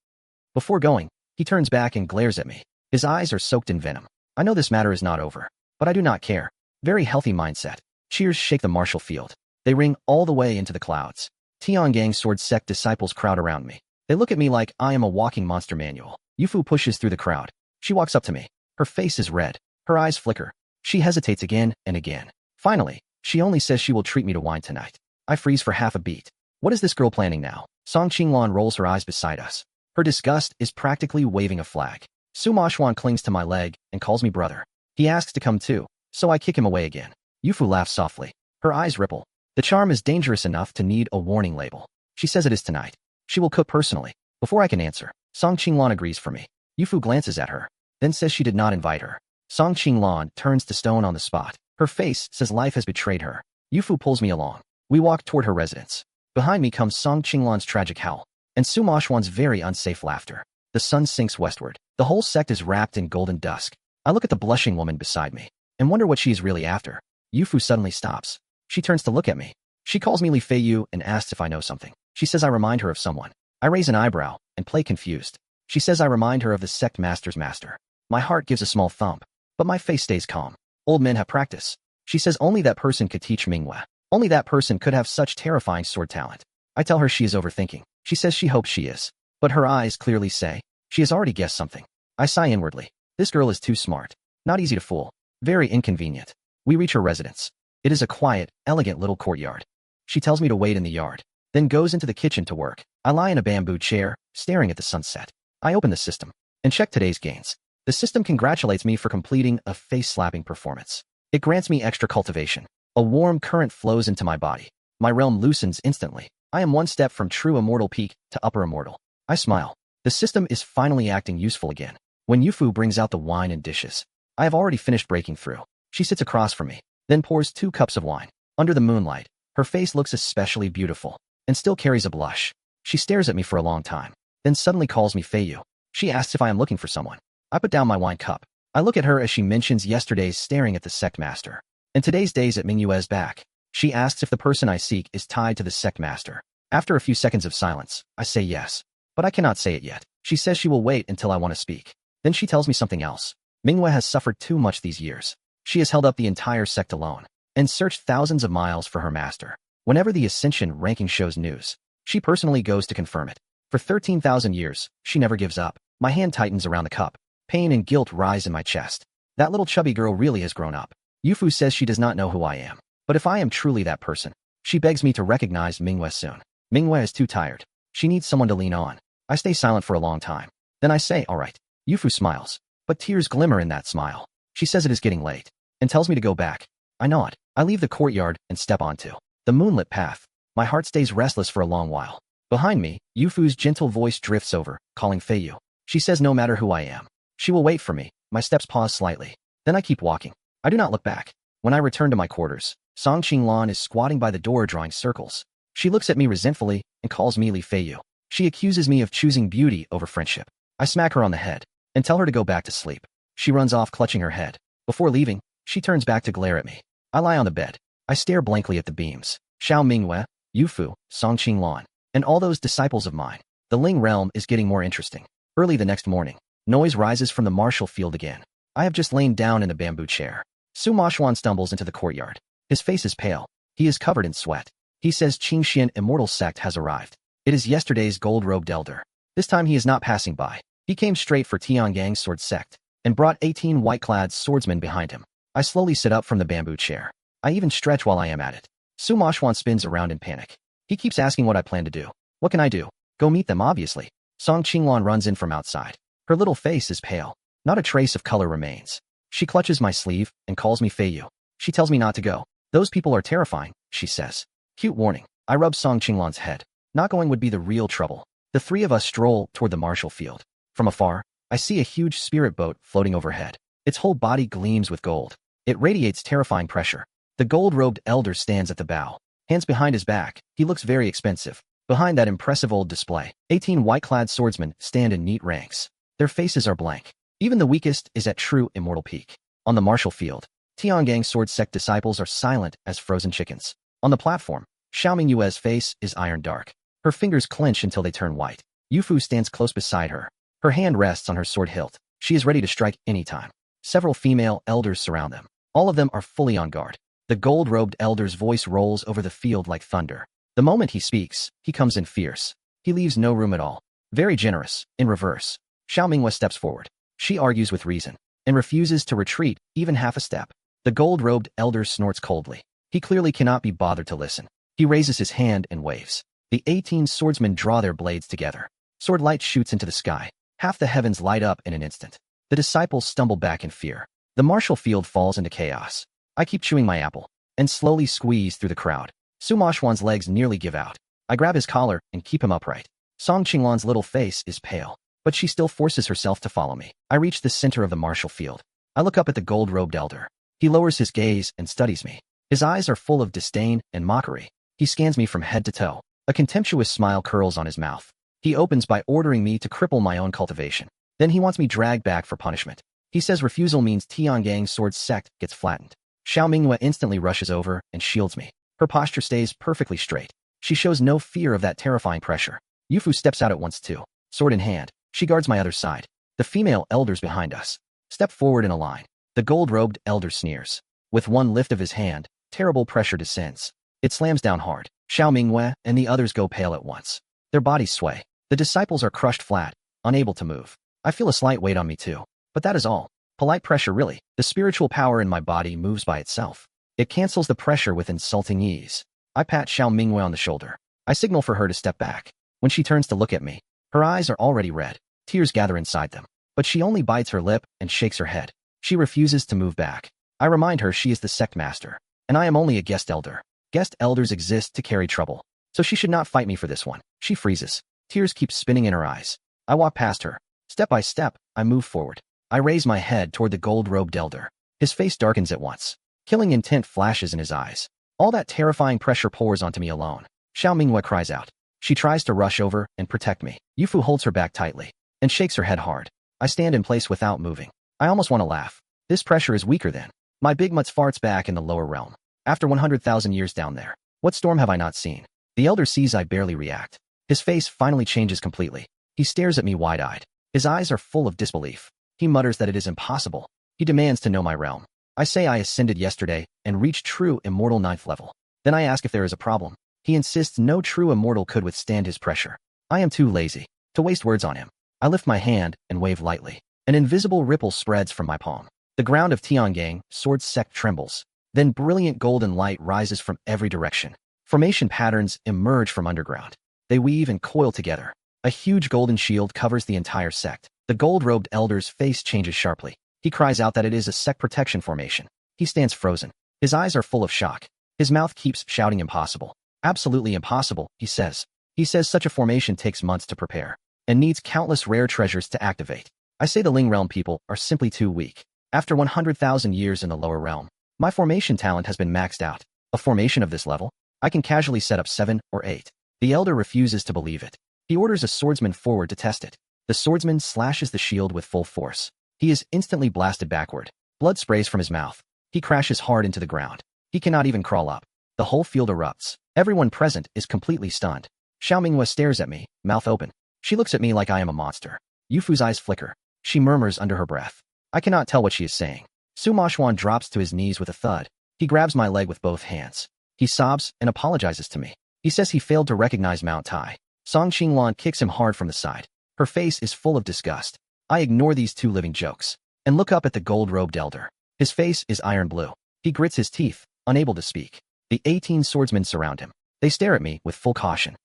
Before going, he turns back and glares at me. His eyes are soaked in venom. I know this matter is not over, but I do not care. Very healthy mindset. Cheers shake the martial field. They ring all the way into the clouds. Tiangang sword sect disciples crowd around me. They look at me like I am a walking monster manual. Yufu pushes through the crowd. She walks up to me. Her face is red. Her eyes flicker. She hesitates again and again. Finally, she only says she will treat me to wine tonight. I freeze for half a beat. What is this girl planning now? Song Qinglan rolls her eyes beside us. Her disgust is practically waving a flag. Su Moshuan clings to my leg and calls me brother. He asks to come too, so I kick him away again. Yufu laughs softly. Her eyes ripple. The charm is dangerous enough to need a warning label. She says it is tonight. She will cook personally. Before I can answer, Song Qinglan agrees for me. Yufu glances at her, then says she did not invite her. Song Qinglan turns to stone on the spot. Her face says life has betrayed her. Yufu pulls me along. We walk toward her residence. Behind me comes Song Qinglan's tragic howl, and Su Moshuan's very unsafe laughter. The sun sinks westward. The whole sect is wrapped in golden dusk. I look at the blushing woman beside me, and wonder what she is really after. Yufu suddenly stops. She turns to look at me. She calls me Li Feiyu and asks if I know something. She says I remind her of someone. I raise an eyebrow and play confused. She says I remind her of the sect master's master. My heart gives a small thump, but my face stays calm. Old men have practice. She says only that person could teach Mingwe. Only that person could have such terrifying sword talent. I tell her she is overthinking. She says she hopes she is, but her eyes clearly say she has already guessed something. I sigh inwardly. This girl is too smart. Not easy to fool. Very inconvenient. We reach her residence. It is a quiet, elegant little courtyard. She tells me to wait in the yard, then goes into the kitchen to work. I lie in a bamboo chair, staring at the sunset. I open the system and check today's gains. The system congratulates me for completing a face-slapping performance. It grants me extra cultivation. A warm current flows into my body. My realm loosens instantly. I am one step from true immortal peak to upper immortal. I smile. The system is finally acting useful again. When Yufu brings out the wine and dishes, I have already finished breaking through. She sits across from me, then pours 2 cups of wine. Under the moonlight, her face looks especially beautiful and still carries a blush. She stares at me for a long time, then suddenly calls me Feiyu. She asks if I am looking for someone. I put down my wine cup. I look at her as she mentions yesterday's staring at the sect master and today's days at Mingyue's back. She asks if the person I seek is tied to the sect master. After a few seconds of silence, I say yes, but I cannot say it yet. She says she will wait until I want to speak. Then she tells me something else. Mingyue has suffered too much these years. She has held up the entire sect alone and searched thousands of miles for her master. Whenever the Ascension ranking shows news, she personally goes to confirm it. For 13,000 years, she never gives up. My hand tightens around the cup. Pain and guilt rise in my chest. That little chubby girl really has grown up. Yufu says she does not know who I am, but if I am truly that person, she begs me to recognize Mingyue soon. Mingyue is too tired. She needs someone to lean on. I stay silent for a long time. Then I say, all right. Yufu smiles, but tears glimmer in that smile. She says it is getting late and tells me to go back. I nod. I leave the courtyard and step onto the moonlit path. My heart stays restless for a long while. Behind me, Yufu's gentle voice drifts over, calling Feiyu. She says no matter who I am, she will wait for me. My steps pause slightly. Then I keep walking. I do not look back. When I return to my quarters, Song Qinglan is squatting by the door drawing circles. She looks at me resentfully and calls me Li Feiyu. She accuses me of choosing beauty over friendship. I smack her on the head and tell her to go back to sleep. She runs off clutching her head. Before leaving, she turns back to glare at me. I lie on the bed. I stare blankly at the beams. Xiao Mingyue, Yufu, Song Qinglan, and all those disciples of mine. The Ling realm is getting more interesting. Early the next morning, noise rises from the martial field again. I have just lain down in a bamboo chair. Sima Xuan stumbles into the courtyard. His face is pale. He is covered in sweat. He says Qingxian Immortal Sect has arrived. It is yesterday's gold-robed elder. This time he is not passing by. He came straight for Tiangang's sword sect and brought 18 white-clad swordsmen behind him. I slowly sit up from the bamboo chair. I even stretch while I am at it. Sima Xuan spins around in panic. He keeps asking what I plan to do. What can I do? Go meet them, obviously. Song Qinglan runs in from outside. Her little face is pale. Not a trace of color remains. She clutches my sleeve and calls me Feiyu. She tells me not to go. Those people are terrifying, she says. Cute warning. I rub Song Qinglan's head. Not going would be the real trouble. The 3 of us stroll toward the martial field. From afar, I see a huge spirit boat floating overhead. Its whole body gleams with gold. It radiates terrifying pressure. The gold-robed elder stands at the bow. Hands behind his back, he looks very expensive. Behind that impressive old display, 18 white-clad swordsmen stand in neat ranks. Their faces are blank. Even the weakest is at true immortal peak. On the martial field, Tiangang's sword sect disciples are silent as frozen chickens. On the platform, Xiao Mingyue's face is iron dark. Her fingers clench until they turn white. Yufu stands close beside her. Her hand rests on her sword hilt. She is ready to strike anytime. Several female elders surround them. All of them are fully on guard. The gold-robed elder's voice rolls over the field like thunder. The moment he speaks, he comes in fierce. He leaves no room at all. Very generous. In reverse, Xiao Mingyue steps forward. She argues with reason and refuses to retreat even half a step. The gold-robed elder snorts coldly. He clearly cannot be bothered to listen. He raises his hand and waves. The 18 swordsmen draw their blades together. Sword light shoots into the sky. Half the heavens light up in an instant. The disciples stumble back in fear. The martial field falls into chaos. I keep chewing my apple and slowly squeeze through the crowd. Sima Xuan's legs nearly give out. I grab his collar and keep him upright. Song Qinglan's little face is pale, but she still forces herself to follow me. I reach the center of the martial field. I look up at the gold-robed elder. He lowers his gaze and studies me. His eyes are full of disdain and mockery. He scans me from head to toe. A contemptuous smile curls on his mouth. He opens by ordering me to cripple my own cultivation. Then he wants me dragged back for punishment. He says refusal means Tiangang's sword sect gets flattened. Xiao Mingyue instantly rushes over and shields me. Her posture stays perfectly straight. She shows no fear of that terrifying pressure. Yufu steps out at once too. Sword in hand, she guards my other side. The female elders behind us step forward in a line. The gold-robed elder sneers. With one lift of his hand, terrible pressure descends. It slams down hard. Xiao Mingwei and the others go pale at once. Their bodies sway. The disciples are crushed flat, unable to move. I feel a slight weight on me too. But that is all. Polite pressure really. The spiritual power in my body moves by itself. It cancels the pressure with insulting ease. I pat Xiao Mingwei on the shoulder. I signal for her to step back. When she turns to look at me, her eyes are already red. Tears gather inside them. But she only bites her lip and shakes her head. She refuses to move back. I remind her she is the sect master, and I am only a guest elder. Guest elders exist to carry trouble, so she should not fight me for this one. She freezes. Tears keep spinning in her eyes. I walk past her. Step by step, I move forward. I raise my head toward the gold-robed elder. His face darkens at once. Killing intent flashes in his eyes. All that terrifying pressure pours onto me alone. Xiao Mingwei cries out. She tries to rush over and protect me. Yufu holds her back tightly and shakes her head hard. I stand in place without moving. I almost want to laugh. This pressure is weaker than. My big mutz farts back in the lower realm. After 100,000 years down there, what storm have I not seen? The elder sees I barely react. His face finally changes completely. He stares at me wide-eyed. His eyes are full of disbelief. He mutters that it is impossible. He demands to know my realm. I say I ascended yesterday and reached true immortal 9th level. Then I ask if there is a problem. He insists no true immortal could withstand his pressure. I am too lazy to waste words on him. I lift my hand and wave lightly. An invisible ripple spreads from my palm. The ground of Tiangang, sword sect trembles. Then brilliant golden light rises from every direction. Formation patterns emerge from underground. They weave and coil together. A huge golden shield covers the entire sect. The gold-robed elder's face changes sharply. He cries out that it is a sect protection formation. He stands frozen. His eyes are full of shock. His mouth keeps shouting impossible. Absolutely impossible, he says. He says such a formation takes months to prepare and needs countless rare treasures to activate. I say the Ling realm people are simply too weak. After 100,000 years in the lower realm, my formation talent has been maxed out. A formation of this level? I can casually set up 7 or 8. The elder refuses to believe it. He orders a swordsman forward to test it. The swordsman slashes the shield with full force. He is instantly blasted backward. Blood sprays from his mouth. He crashes hard into the ground. He cannot even crawl up. The whole field erupts. Everyone present is completely stunned. Xiao Mingwei stares at me, mouth open. She looks at me like I am a monster. Yufu's eyes flicker. She murmurs under her breath. I cannot tell what she is saying. Sima Xuan drops to his knees with a thud. He grabs my leg with both hands. He sobs and apologizes to me. He says he failed to recognize Mount Tai. Song Qinglan kicks him hard from the side. Her face is full of disgust. I ignore these two living jokes and look up at the gold-robed elder. His face is iron blue. He grits his teeth, unable to speak. The 18 swordsmen surround him. They stare at me with full caution.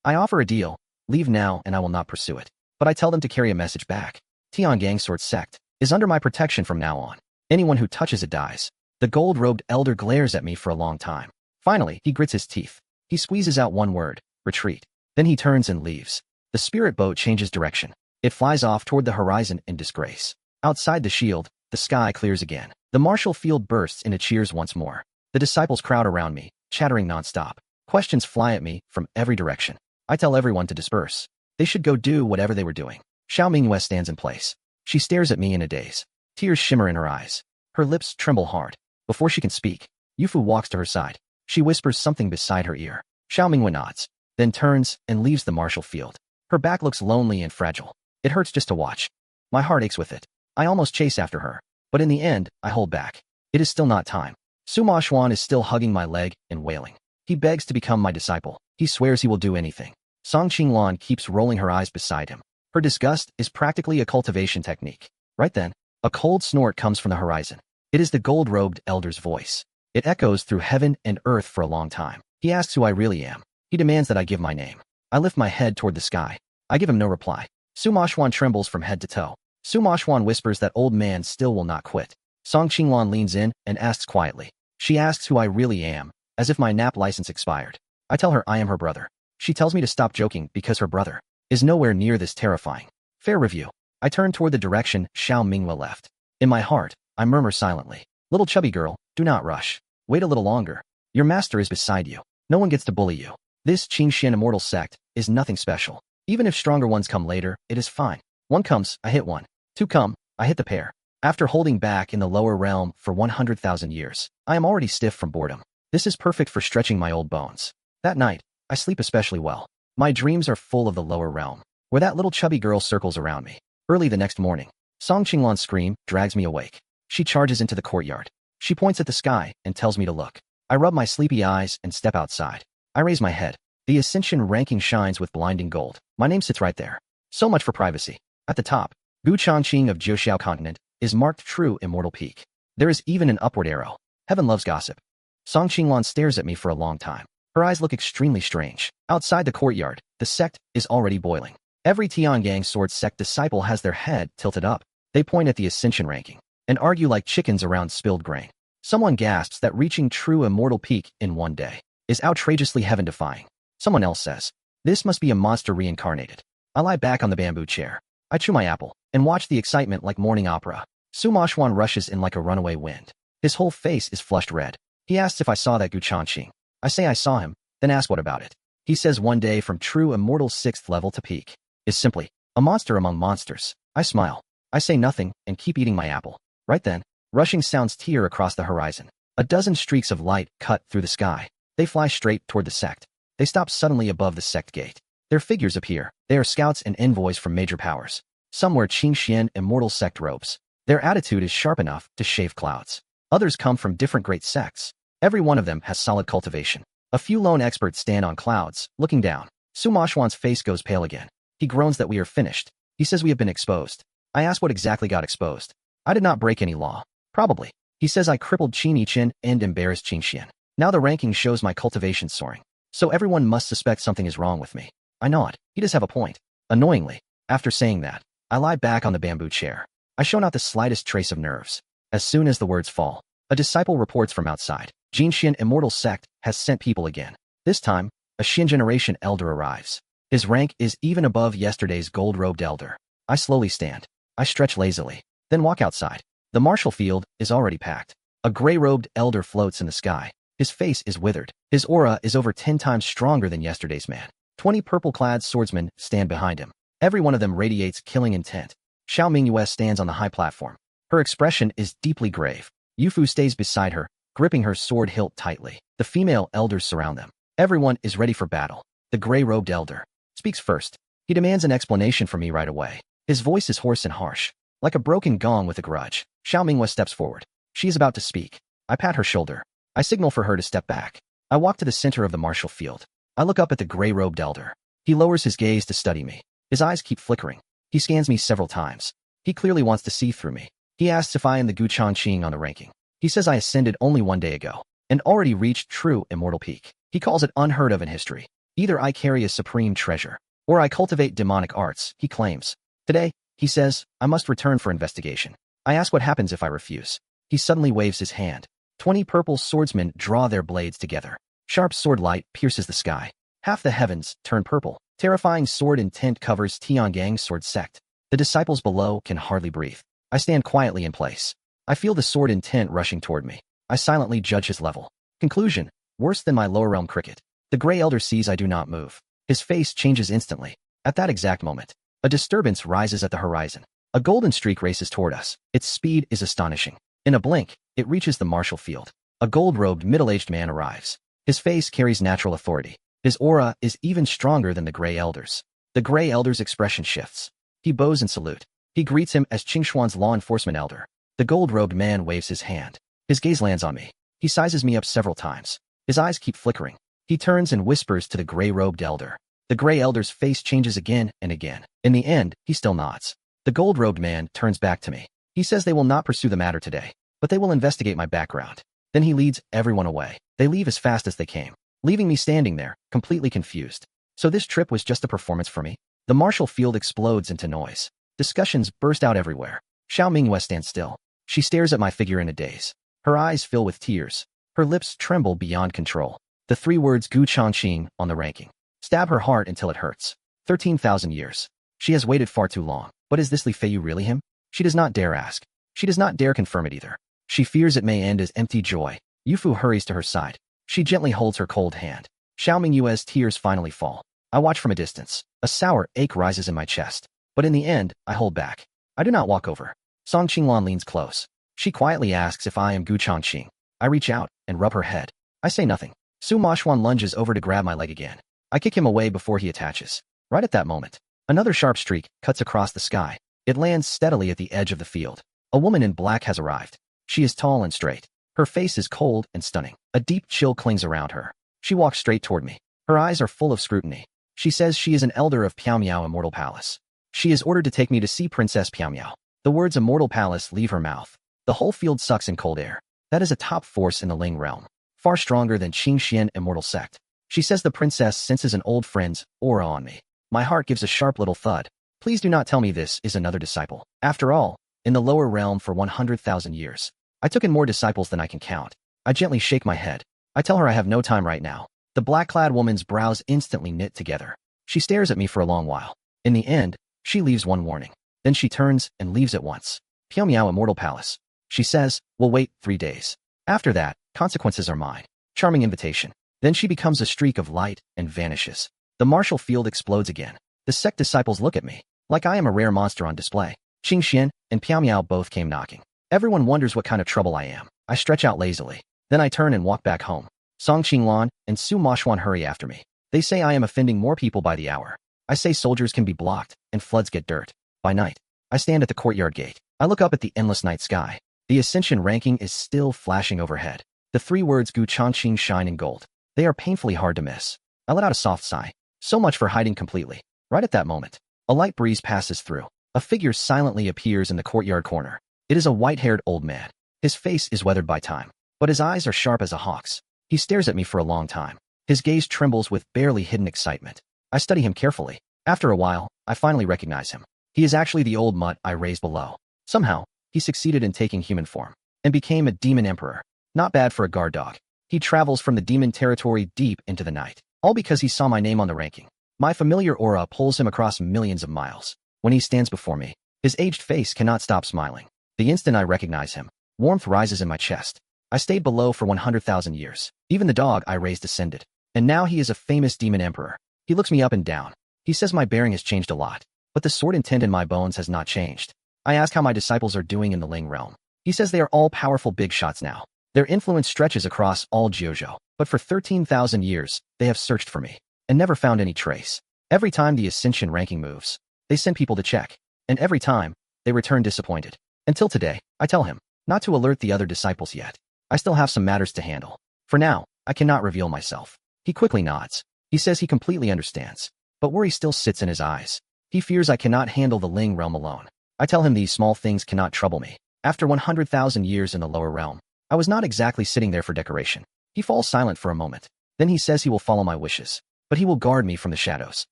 I offer a deal. Leave now and I will not pursue it. But I tell them to carry a message back. Tiangang Sword Sect is under my protection from now on. Anyone who touches it dies. The gold-robed elder glares at me for a long time. Finally, he grits his teeth. He squeezes out one word, retreat. Then he turns and leaves. The spirit boat changes direction. It flies off toward the horizon in disgrace. Outside the shield, the sky clears again. The martial field bursts into cheers once more. The disciples crowd around me, chattering nonstop. Questions fly at me from every direction. I tell everyone to disperse. They should go do whatever they were doing. Xiao Mingwei stands in place. She stares at me in a daze. Tears shimmer in her eyes. Her lips tremble hard. Before she can speak, Yufu walks to her side. She whispers something beside her ear. Xiao Mingwei nods, then turns and leaves the martial field. Her back looks lonely and fragile. It hurts just to watch. My heart aches with it. I almost chase after her, but in the end, I hold back. It is still not time. Sima Xuan is still hugging my leg and wailing. He begs to become my disciple. He swears he will do anything. Song Qinglan keeps rolling her eyes beside him. Her disgust is practically a cultivation technique. Right then, a cold snort comes from the horizon. It is the gold-robed elder's voice. It echoes through heaven and earth for a long time. He asks who I really am. He demands that I give my name. I lift my head toward the sky. I give him no reply. Sima Xuan trembles from head to toe. Sima Xuan whispers that old man still will not quit. Song Qinglan leans in and asks quietly. She asks who I really am, as if my nap license expired. I tell her I am her brother. She tells me to stop joking because her brother is nowhere near this terrifying. Fair review. I turn toward the direction Xiao Mingwei left. In my heart, I murmur silently. Little chubby girl, do not rush. Wait a little longer. Your master is beside you. No one gets to bully you. This Qingxian immortal sect is nothing special. Even if stronger ones come later, it is fine. One comes, I hit one. Two come, I hit the pair. After holding back in the lower realm for 100,000 years, I am already stiff from boredom. This is perfect for stretching my old bones. That night, I sleep especially well. My dreams are full of the lower realm, where that little chubby girl circles around me. Early the next morning, Song Qinglan's scream drags me awake. She charges into the courtyard. She points at the sky and tells me to look. I rub my sleepy eyes and step outside. I raise my head. The Ascension ranking shines with blinding gold. My name sits right there. So much for privacy. At the top, Gu Changqing of Jiuxiao Continent is marked true immortal peak. There is even an upward arrow. Heaven loves gossip. Song Qinglan stares at me for a long time. Her eyes look extremely strange. Outside the courtyard, the sect is already boiling. Every Tiangang Sword Sect disciple has their head tilted up. They point at the Ascension ranking and argue like chickens around spilled grain. Someone gasps that reaching true immortal peak in one day is outrageously heaven-defying. Someone else says, this must be a monster reincarnated. I lie back on the bamboo chair. I chew my apple and watch the excitement like morning opera. Sima Xuan rushes in like a runaway wind. His whole face is flushed red. He asks if I saw that Gu Changqing. I say I saw him, then ask what about it. He says one day from true immortal 6th level to peak is simply a monster among monsters. I smile. I say nothing and keep eating my apple. Right then, rushing sounds tear across the horizon. A dozen streaks of light cut through the sky. They fly straight toward the sect. They stop suddenly above the sect gate. Their figures appear. They are scouts and envoys from major powers. Some wear Qingxian immortal sect robes. Their attitude is sharp enough to shave clouds. Others come from different great sects. Every one of them has solid cultivation. A few lone experts stand on clouds, looking down. Sima Xuan's face goes pale again. He groans that we are finished. He says we have been exposed. I ask what exactly got exposed. I did not break any law. Probably. He says I crippled Qin Yichen and embarrassed Qingxian. Now the ranking shows my cultivation soaring. So everyone must suspect something is wrong with me. I nod. He does have a point. Annoyingly, after saying that, I lie back on the bamboo chair. I show not the slightest trace of nerves. As soon as the words fall, a disciple reports from outside. Jinxian Immortal Sect has sent people again. This time, a Xin generation elder arrives. His rank is even above yesterday's gold-robed elder. I slowly stand. I stretch lazily, then walk outside. The martial field is already packed. A gray-robed elder floats in the sky. His face is withered. His aura is over 10 times stronger than yesterday's man. 20 purple-clad swordsmen stand behind him. Every one of them radiates killing intent. Xiao Mingyue stands on the high platform. Her expression is deeply grave. Yufu stays beside her, gripping her sword hilt tightly. The female elders surround them. Everyone is ready for battle. The gray-robed elder speaks first. He demands an explanation from me right away. His voice is hoarse and harsh, like a broken gong with a grudge. Xiao Mingyue steps forward. She is about to speak. I pat her shoulder. I signal for her to step back. I walk to the center of the martial field. I look up at the gray-robed elder. He lowers his gaze to study me. His eyes keep flickering. He scans me several times. He clearly wants to see through me. He asks if I am the Gu Changqing on the ranking. He says I ascended only one day ago and already reached true immortal peak. He calls it unheard of in history. Either I carry a supreme treasure, or I cultivate demonic arts, he claims. Today, he says, I must return for investigation. I ask what happens if I refuse. He suddenly waves his hand. 20 purple swordsmen draw their blades together. Sharp sword light pierces the sky. Half the heavens turn purple. Terrifying sword intent covers Tiangang's sword sect. The disciples below can hardly breathe. I stand quietly in place. I feel the sword intent rushing toward me. I silently judge his level. Conclusion: worse than my lower realm cricket. The gray elder sees I do not move. His face changes instantly. At that exact moment, a disturbance rises at the horizon. A golden streak races toward us. Its speed is astonishing. In a blink, it reaches the martial field. A gold-robed middle-aged man arrives. His face carries natural authority. His aura is even stronger than the gray elder's. The gray elder's expression shifts. He bows in salute. He greets him as Qingshuan's law enforcement elder. The gold-robed man waves his hand. His gaze lands on me. He sizes me up several times. His eyes keep flickering. He turns and whispers to the gray-robed elder. The gray elder's face changes again and again. In the end, he still nods. The gold-robed man turns back to me. He says they will not pursue the matter today, but they will investigate my background. Then he leads everyone away. They leave as fast as they came, leaving me standing there, completely confused. So this trip was just a performance for me? The martial field explodes into noise. Discussions burst out everywhere. Xiao Mingyue stands still. She stares at my figure in a daze. Her eyes fill with tears. Her lips tremble beyond control. The 3 words Gu Changqing on the ranking stab her heart until it hurts. 13,000 years. She has waited far too long. But is this Li Feiyu really him? She does not dare ask. She does not dare confirm it either. She fears it may end as empty joy. Yufu hurries to her side. She gently holds her cold hand. Xiao Mingyue's tears finally fall. I watch from a distance. A sour ache rises in my chest. But in the end, I hold back. I do not walk over. Song Qinglan leans close. She quietly asks if I am Gu Changqing. I reach out and rub her head. I say nothing. Su Mashwan lunges over to grab my leg again. I kick him away before he attaches. Right at that moment, another sharp streak cuts across the sky. It lands steadily at the edge of the field. A woman in black has arrived. She is tall and straight. Her face is cold and stunning. A deep chill clings around her. She walks straight toward me. Her eyes are full of scrutiny. She says she is an elder of Piao Immortal Palace. She is ordered to take me to see Princess Piao. The words Immortal Palace leave her mouth. The whole field sucks in cold air. That is a top force in the Ling realm, far stronger than Qingxian Immortal Sect. She says the princess senses an old friend's aura on me. My heart gives a sharp little thud. Please do not tell me this is another disciple. After all, in the lower realm for 100,000 years, I took in more disciples than I can count. I gently shake my head. I tell her I have no time right now. The black-clad woman's brows instantly knit together. She stares at me for a long while. In the end, she leaves one warning. Then she turns and leaves at once. Piao Immortal Palace. She says, we'll wait 3 days. After that, consequences are mine. Charming invitation. Then she becomes a streak of light and vanishes. The martial field explodes again. The sect disciples look at me, like I am a rare monster on display. Qingxian and Piao both came knocking. Everyone wonders what kind of trouble I am. I stretch out lazily. Then I turn and walk back home. Song Qinglan and Su Mashwan hurry after me. They say I am offending more people by the hour. I say soldiers can be blocked and floods get dirt. By night, I stand at the courtyard gate. I look up at the endless night sky. The Ascension ranking is still flashing overhead. The 3 words Gu Changqing shine in gold. They are painfully hard to miss. I let out a soft sigh. So much for hiding completely. Right at that moment, a light breeze passes through. A figure silently appears in the courtyard corner. It is a white-haired old man. His face is weathered by time, but his eyes are sharp as a hawk's. He stares at me for a long time. His gaze trembles with barely hidden excitement. I study him carefully. After a while, I finally recognize him. He is actually the old mutt I raised below. Somehow, he succeeded in taking human form and became a demon emperor. Not bad for a guard dog. He travels from the demon territory deep into the night, all because he saw my name on the ranking. My familiar aura pulls him across millions of miles. When he stands before me, his aged face cannot stop smiling. The instant I recognize him, warmth rises in my chest. I stayed below for 100,000 years. Even the dog I raised ascended. And now he is a famous demon emperor. He looks me up and down. He says my bearing has changed a lot, but the sword intent in my bones has not changed. I ask how my disciples are doing in the Ling realm. He says they are all powerful big shots now. Their influence stretches across all Jiuzhou, but for 13,000 years, they have searched for me and never found any trace. Every time the Ascension ranking moves, they send people to check, and every time, they return disappointed. Until today, I tell him not to alert the other disciples yet. I still have some matters to handle. For now, I cannot reveal myself. He quickly nods. He says he completely understands, but worry still sits in his eyes. He fears I cannot handle the Ling realm alone. I tell him these small things cannot trouble me. After 100,000 years in the lower realm, I was not exactly sitting there for decoration. He falls silent for a moment. Then he says he will follow my wishes, but he will guard me from the shadows.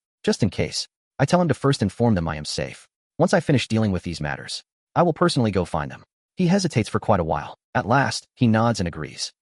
Just in case, I tell him to first inform them I am safe. Once I finish dealing with these matters, I will personally go find them. He hesitates for quite a while. At last, he nods and agrees.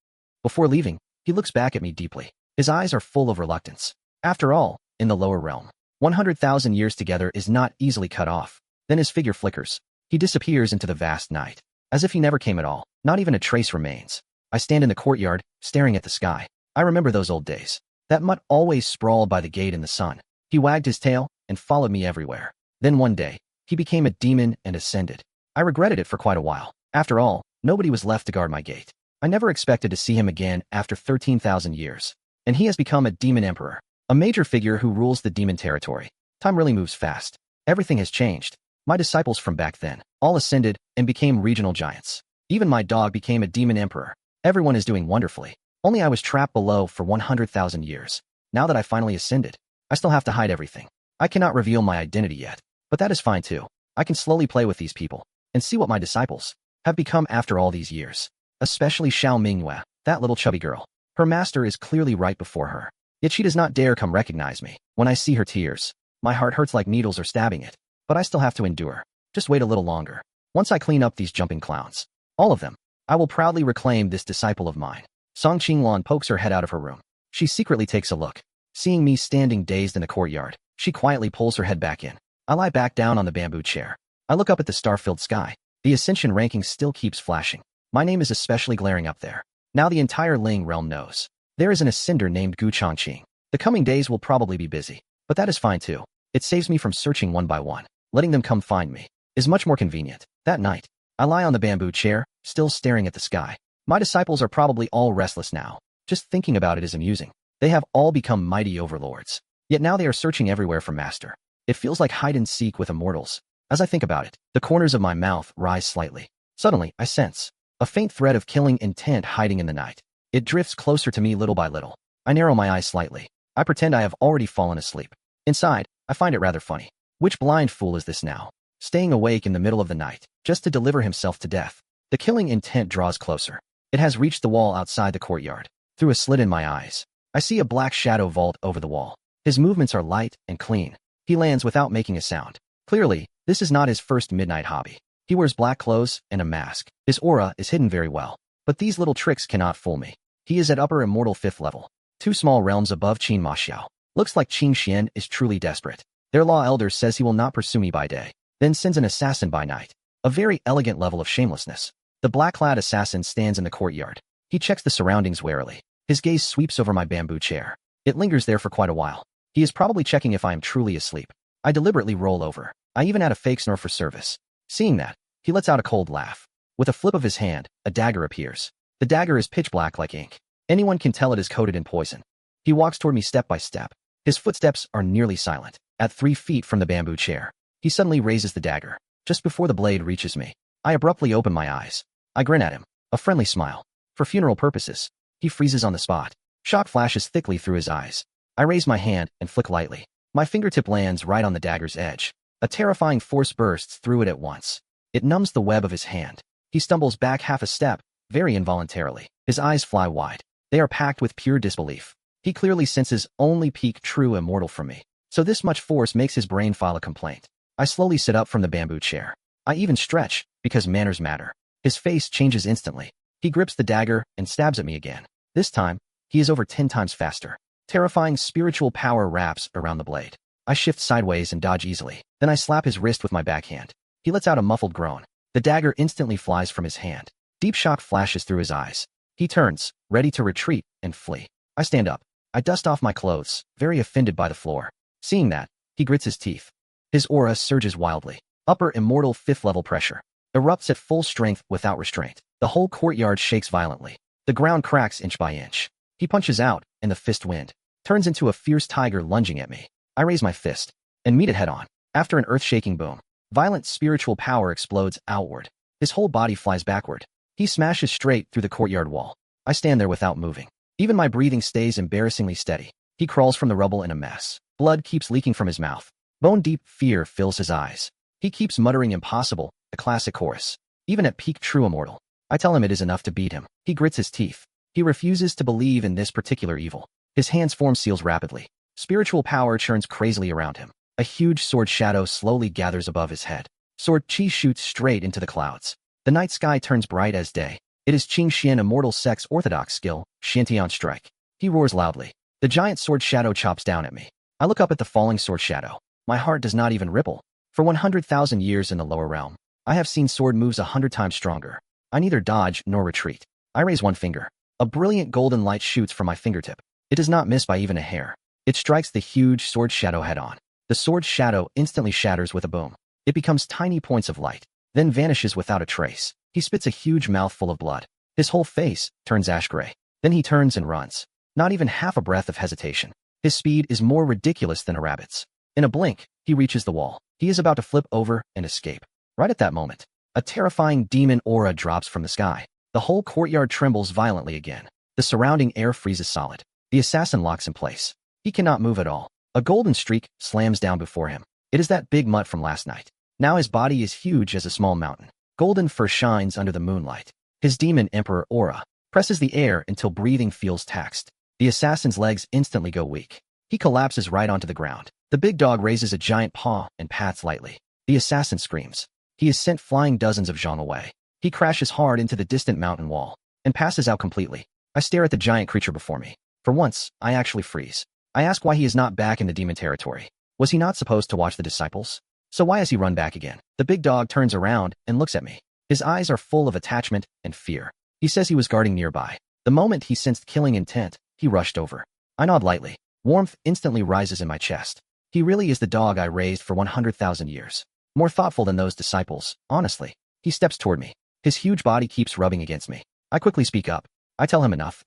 Before leaving, he looks back at me deeply. His eyes are full of reluctance. After all, in the lower realm, 100,000 years together is not easily cut off. Then his figure flickers. He disappears into the vast night. As if he never came at all. Not even a trace remains. I stand in the courtyard, staring at the sky. I remember those old days. That mutt always sprawled by the gate in the sun. He wagged his tail and followed me everywhere. Then one day, he became a demon and ascended. I regretted it for quite a while. After all, nobody was left to guard my gate. I never expected to see him again after 13,000 years. And he has become a demon emperor, a major figure who rules the demon territory. Time really moves fast. Everything has changed. My disciples from back then all ascended and became regional giants. Even my dog became a demon emperor. Everyone is doing wonderfully. Only I was trapped below for 100,000 years. Now that I finally ascended, I still have to hide everything. I cannot reveal my identity yet, but that is fine too. I can slowly play with these people and see what my disciples have become after all these years. Especially Xiao Mingyue, that little chubby girl. Her master is clearly right before her. Yet she does not dare come recognize me. When I see her tears, my heart hurts like needles are stabbing it. But I still have to endure. Just wait a little longer. Once I clean up these jumping clowns, all of them, I will proudly reclaim this disciple of mine. Song Qinglan pokes her head out of her room. She secretly takes a look. Seeing me standing dazed in the courtyard, she quietly pulls her head back in. I lie back down on the bamboo chair. I look up at the star-filled sky. The Ascension ranking still keeps flashing. My name is especially glaring up there. Now the entire Ling realm knows. There is an ascender named Gu Changqing. The coming days will probably be busy, but that is fine too. It saves me from searching one by one. Letting them come find me is much more convenient. That night, I lie on the bamboo chair, still staring at the sky. My disciples are probably all restless now. Just thinking about it is amusing. They have all become mighty overlords. Yet now they are searching everywhere for master. It feels like hide and seek with immortals. As I think about it, the corners of my mouth rise slightly. Suddenly, I sense a faint thread of killing intent hiding in the night. It drifts closer to me little by little. I narrow my eyes slightly. I pretend I have already fallen asleep. Inside, I find it rather funny. Which blind fool is this now? Staying awake in the middle of the night, just to deliver himself to death. The killing intent draws closer. It has reached the wall outside the courtyard. Through a slit in my eyes, I see a black shadow vault over the wall. His movements are light and clean. He lands without making a sound. Clearly, this is not his first midnight hobby. He wears black clothes and a mask. His aura is hidden very well. But these little tricks cannot fool me. He is at upper immortal 5th level. 2 small realms above Qin Ma Xiao. Looks like Qin Xian is truly desperate. Their law elder says he will not pursue me by day, then sends an assassin by night. A very elegant level of shamelessness. The black-clad assassin stands in the courtyard. He checks the surroundings warily. His gaze sweeps over my bamboo chair. It lingers there for quite a while. He is probably checking if I am truly asleep. I deliberately roll over. I even add a fake snore for service. Seeing that, he lets out a cold laugh. With a flip of his hand, a dagger appears. The dagger is pitch black like ink. Anyone can tell it is coated in poison. He walks toward me step by step. His footsteps are nearly silent. At 3 feet from the bamboo chair, he suddenly raises the dagger. Just before the blade reaches me, I abruptly open my eyes. I grin at him. A friendly smile. For funeral purposes. He freezes on the spot. Shock flashes thickly through his eyes. I raise my hand and flick lightly. My fingertip lands right on the dagger's edge. A terrifying force bursts through it at once. It numbs the web of his hand. He stumbles back half a step, very involuntarily. His eyes fly wide. They are packed with pure disbelief. He clearly senses only peak true immortal from me. So this much force makes his brain file a complaint. I slowly sit up from the bamboo chair. I even stretch, because manners matter. His face changes instantly. He grips the dagger and stabs at me again. This time, he is over 10 times faster. Terrifying spiritual power wraps around the blade. I shift sideways and dodge easily. Then I slap his wrist with my backhand. He lets out a muffled groan. The dagger instantly flies from his hand. Deep shock flashes through his eyes. He turns, ready to retreat and flee. I stand up. I dust off my clothes, very offended by the floor. Seeing that, he grits his teeth. His aura surges wildly. Upper immortal 5th level pressure. Erupts at full strength without restraint. The whole courtyard shakes violently. The ground cracks inch by inch. He punches out, and the fist wind turns into a fierce tiger lunging at me. I raise my fist and meet it head on. After an earth-shaking boom, violent spiritual power explodes outward. His whole body flies backward. He smashes straight through the courtyard wall. I stand there without moving. Even my breathing stays embarrassingly steady. He crawls from the rubble in a mess. Blood keeps leaking from his mouth. Bone-deep fear fills his eyes. He keeps muttering impossible, the classic chorus. Even at peak true immortal, I tell him it is enough to beat him. He grits his teeth. He refuses to believe in this particular evil. His hands form seals rapidly. Spiritual power churns crazily around him. A huge sword shadow slowly gathers above his head. Sword Chi shoots straight into the clouds. The night sky turns bright as day. It is Qing Xian Immortal Sect's orthodox skill, Shantian Strike. He roars loudly. The giant sword shadow chops down at me. I look up at the falling sword shadow. My heart does not even ripple. For 100,000 years in the lower realm, I have seen sword moves 100 times stronger. I neither dodge nor retreat. I raise one finger. A brilliant golden light shoots from my fingertip. It does not miss by even a hair. It strikes the huge sword shadow head on. The sword shadow instantly shatters with a boom. It becomes tiny points of light, then vanishes without a trace. He spits a huge mouthful of blood. His whole face turns ash gray. Then he turns and runs. Not even half a breath of hesitation. His speed is more ridiculous than a rabbit's. In a blink, he reaches the wall. He is about to flip over and escape. Right at that moment, a terrifying demon aura drops from the sky. The whole courtyard trembles violently again. The surrounding air freezes solid. The assassin locks in place. He cannot move at all. A golden streak slams down before him. It is that big mutt from last night. Now his body is huge as a small mountain. Golden fur shines under the moonlight. His demon emperor aura presses the air until breathing feels taxed. The assassin's legs instantly go weak. He collapses right onto the ground. The big dog raises a giant paw and pats lightly. The assassin screams. He is sent flying dozens of zhang away. He crashes hard into the distant mountain wall and passes out completely. I stare at the giant creature before me. For once, I actually freeze. I ask why he is not back in the demon territory. Was he not supposed to watch the disciples? So why has he run back again? The big dog turns around and looks at me. His eyes are full of attachment and fear. He says he was guarding nearby. The moment he sensed killing intent, he rushed over. I nod lightly. Warmth instantly rises in my chest. He really is the dog I raised for 100,000 years. More thoughtful than those disciples, honestly. He steps toward me. His huge body keeps rubbing against me. I quickly speak up. I tell him enough.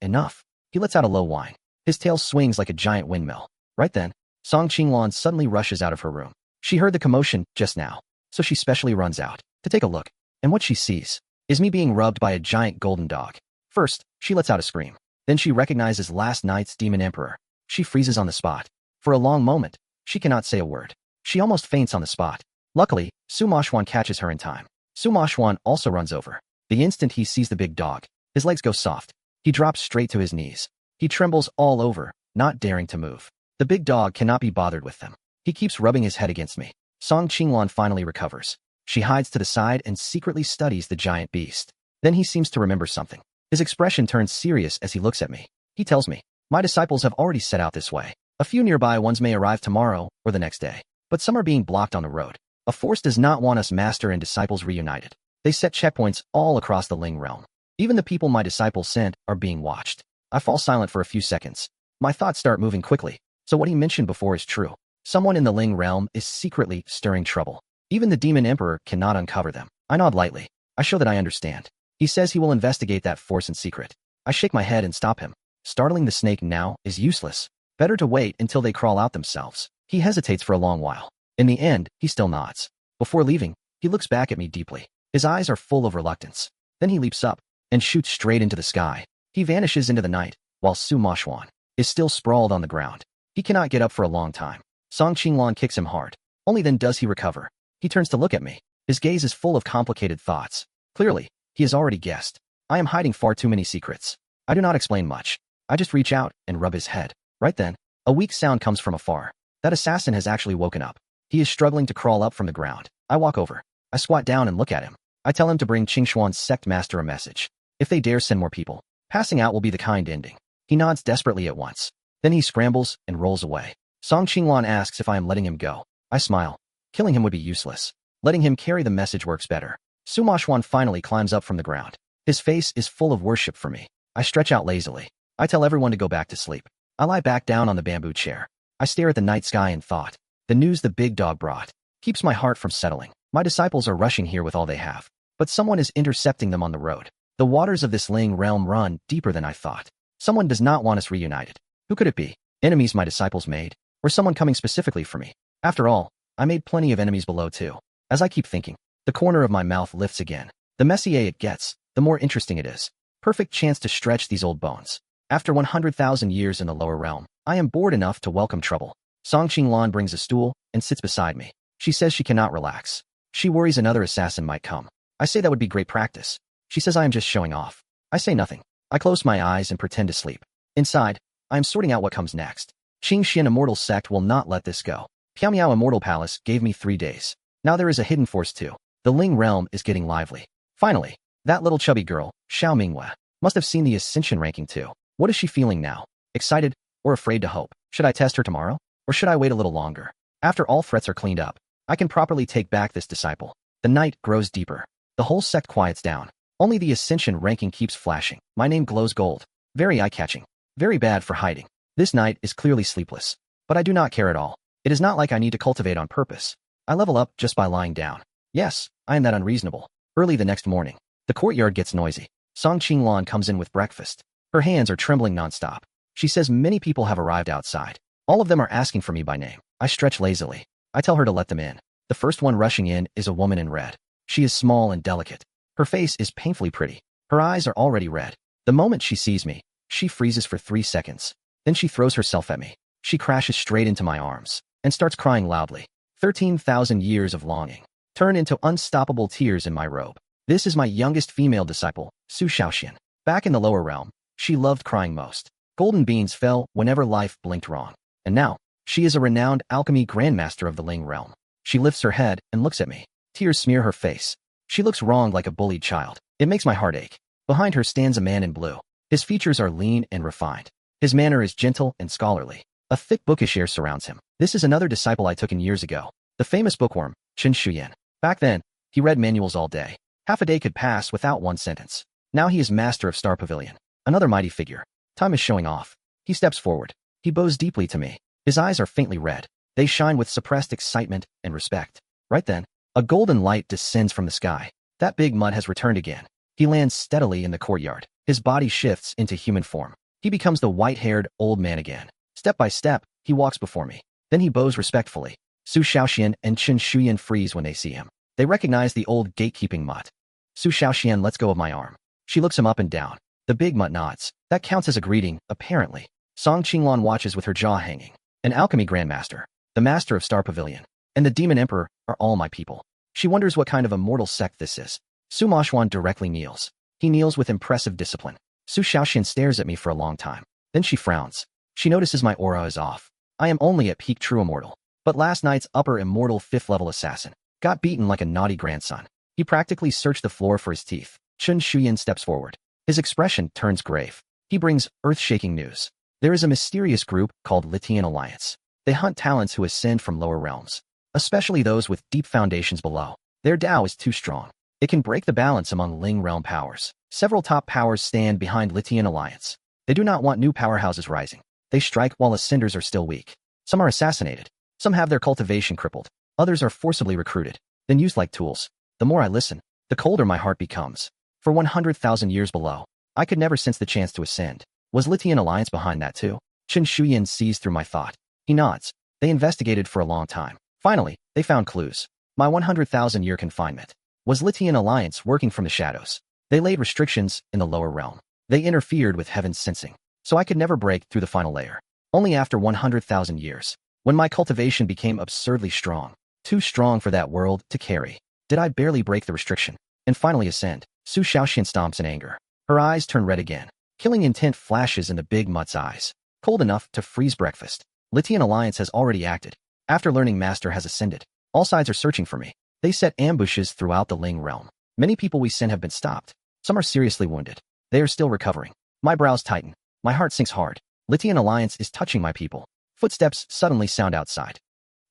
He lets out a low whine. His tail swings like a giant windmill. Right then, Song Qinglan suddenly rushes out of her room. She heard the commotion just now, so she specially runs out to take a look. And what she sees is me being rubbed by a giant golden dog. First, she lets out a scream. Then she recognizes last night's demon emperor. She freezes on the spot. For a long moment, she cannot say a word. She almost faints on the spot. Luckily, Su Mashwan catches her in time. Su Mashwan also runs over. The instant he sees the big dog, his legs go soft. He drops straight to his knees. He trembles all over, not daring to move. The big dog cannot be bothered with them. He keeps rubbing his head against me. Song Qinglan finally recovers. She hides to the side and secretly studies the giant beast. Then he seems to remember something. His expression turns serious as he looks at me. He tells me, "My disciples have already set out this way. A few nearby ones may arrive tomorrow or the next day, but some are being blocked on the road. A force does not want us master and disciples reunited. They set checkpoints all across the Ling realm. Even the people my disciples sent are being watched." I fall silent for a few seconds. My thoughts start moving quickly. So what he mentioned before is true. Someone in the Ling realm is secretly stirring trouble. Even the demon emperor cannot uncover them. I nod lightly. I show that I understand. He says he will investigate that force in secret. I shake my head and stop him. Startling the snake now is useless. Better to wait until they crawl out themselves. He hesitates for a long while. In the end, he still nods. Before leaving, he looks back at me deeply. His eyes are full of reluctance. Then he leaps up and shoots straight into the sky. He vanishes into the night, while Su Mashwan is still sprawled on the ground. He cannot get up for a long time. Song Qinglan kicks him hard. Only then does he recover. He turns to look at me. His gaze is full of complicated thoughts. Clearly, he has already guessed. I am hiding far too many secrets. I do not explain much. I just reach out and rub his head. Right then, a weak sound comes from afar. That assassin has actually woken up. He is struggling to crawl up from the ground. I walk over. I squat down and look at him. I tell him to bring Qingshuan's sect master a message. If they dare send more people, passing out will be the kind ending. He nods desperately at once. Then he scrambles and rolls away. Song Qinglan asks if I am letting him go. I smile. Killing him would be useless. Letting him carry the message works better. Su Mashwan finally climbs up from the ground. His face is full of worship for me. I stretch out lazily. I tell everyone to go back to sleep. I lie back down on the bamboo chair. I stare at the night sky in thought. The news the big dog brought keeps my heart from settling. My disciples are rushing here with all they have, but someone is intercepting them on the road. The waters of this Ling realm run deeper than I thought. Someone does not want us reunited. Who could it be? Enemies my disciples made? Or someone coming specifically for me? After all, I made plenty of enemies below too. As I keep thinking, the corner of my mouth lifts again. The messier it gets, the more interesting it is. Perfect chance to stretch these old bones. After 100,000 years in the lower realm, I am bored enough to welcome trouble. Song Qinglan brings a stool and sits beside me. She says she cannot relax. She worries another assassin might come. I say that would be great practice. She says I am just showing off. I say nothing. I close my eyes and pretend to sleep. Inside, I am sorting out what comes next. Qingxian Immortal Sect will not let this go. Piaomiao Immortal Palace gave me 3 days. Now there is a hidden force too. The Ling realm is getting lively. Finally, that little chubby girl, Xiao Minghua, must have seen the Ascension ranking too. What is she feeling now? Excited or afraid to hope? Should I test her tomorrow? Or should I wait a little longer? After all threats are cleaned up, I can properly take back this disciple. The night grows deeper. The whole sect quiets down. Only the Ascension ranking keeps flashing. My name glows gold. Very eye-catching. Very bad for hiding. This night is clearly sleepless. But I do not care at all. It is not like I need to cultivate on purpose. I level up just by lying down. Yes, I am that unreasonable. Early the next morning, the courtyard gets noisy. Song Qinglan comes in with breakfast. Her hands are trembling nonstop. She says many people have arrived outside. All of them are asking for me by name. I stretch lazily. I tell her to let them in. The first one rushing in is a woman in red. She is small and delicate. Her face is painfully pretty. Her eyes are already red. The moment she sees me, she freezes for 3 seconds. Then she throws herself at me. She crashes straight into my arms and starts crying loudly. 13,000 years of longing turn into unstoppable tears in my robe. This is my youngest female disciple, Su Shaoxian. Back in the lower realm, she loved crying most. Golden beans fell whenever life blinked wrong. And now, she is a renowned alchemy grandmaster of the Ling realm. She lifts her head and looks at me. Tears smear her face. She looks wronged like a bullied child. It makes my heart ache. Behind her stands a man in blue. His features are lean and refined. His manner is gentle and scholarly. A thick bookish air surrounds him. This is another disciple I took in years ago. The famous bookworm, Chen Shuyan. Back then, he read manuals all day. Half a day could pass without one sentence. Now he is master of Star Pavilion. Another mighty figure. Time is showing off. He steps forward. He bows deeply to me. His eyes are faintly red. They shine with suppressed excitement and respect. Right then, a golden light descends from the sky. That big mud has returned again. He lands steadily in the courtyard. His body shifts into human form. He becomes the white-haired old man again. Step by step, he walks before me. Then he bows respectfully. Su Shaoxian and Chen Shuyan freeze when they see him. They recognize the old gatekeeping mutt. Su Shaoxian lets go of my arm. She looks him up and down. The big mutt nods. That counts as a greeting, apparently. Song Qinglan watches with her jaw hanging. An alchemy grandmaster, the master of Star Pavilion, and the demon emperor are all my people. She wonders what kind of immortal sect this is. Su Moshuan directly kneels. He kneels with impressive discipline. Su Shaoxian stares at me for a long time. Then she frowns. She notices my aura is off. I am only at peak true immortal. But last night's upper immortal 5th level assassin got beaten like a naughty grandson. He practically searched the floor for his teeth. Chen Shuyan steps forward. His expression turns grave. He brings earth-shaking news. There is a mysterious group called Litian Alliance. They hunt talents who ascend from lower realms, especially those with deep foundations below. Their Tao is too strong. It can break the balance among Ling realm powers. Several top powers stand behind Litian Alliance. They do not want new powerhouses rising. They strike while ascenders are still weak. Some are assassinated. Some have their cultivation crippled. Others are forcibly recruited, then used like tools. The more I listen, the colder my heart becomes. For 100,000 years below, I could never sense the chance to ascend. Was Litian Alliance behind that too? Chen Shuyan sees through my thought. He nods. They investigated for a long time. Finally, they found clues. My 100,000-year confinement. Was Litian Alliance working from the shadows? They laid restrictions in the lower realm. They interfered with heaven's sensing, so I could never break through the final layer. Only after 100,000 years, when my cultivation became absurdly strong, too strong for that world to carry, did I barely break the restriction and finally ascend. Su Shaoxian stomps in anger. Her eyes turn red again. Killing intent flashes in the big mutt's eyes. Cold enough to freeze breakfast. Litian Alliance has already acted. After learning Master has ascended, all sides are searching for me. They set ambushes throughout the Ling realm. Many people we sent have been stopped. Some are seriously wounded. They are still recovering. My brows tighten. My heart sinks hard. Litian Alliance is touching my people. Footsteps suddenly sound outside.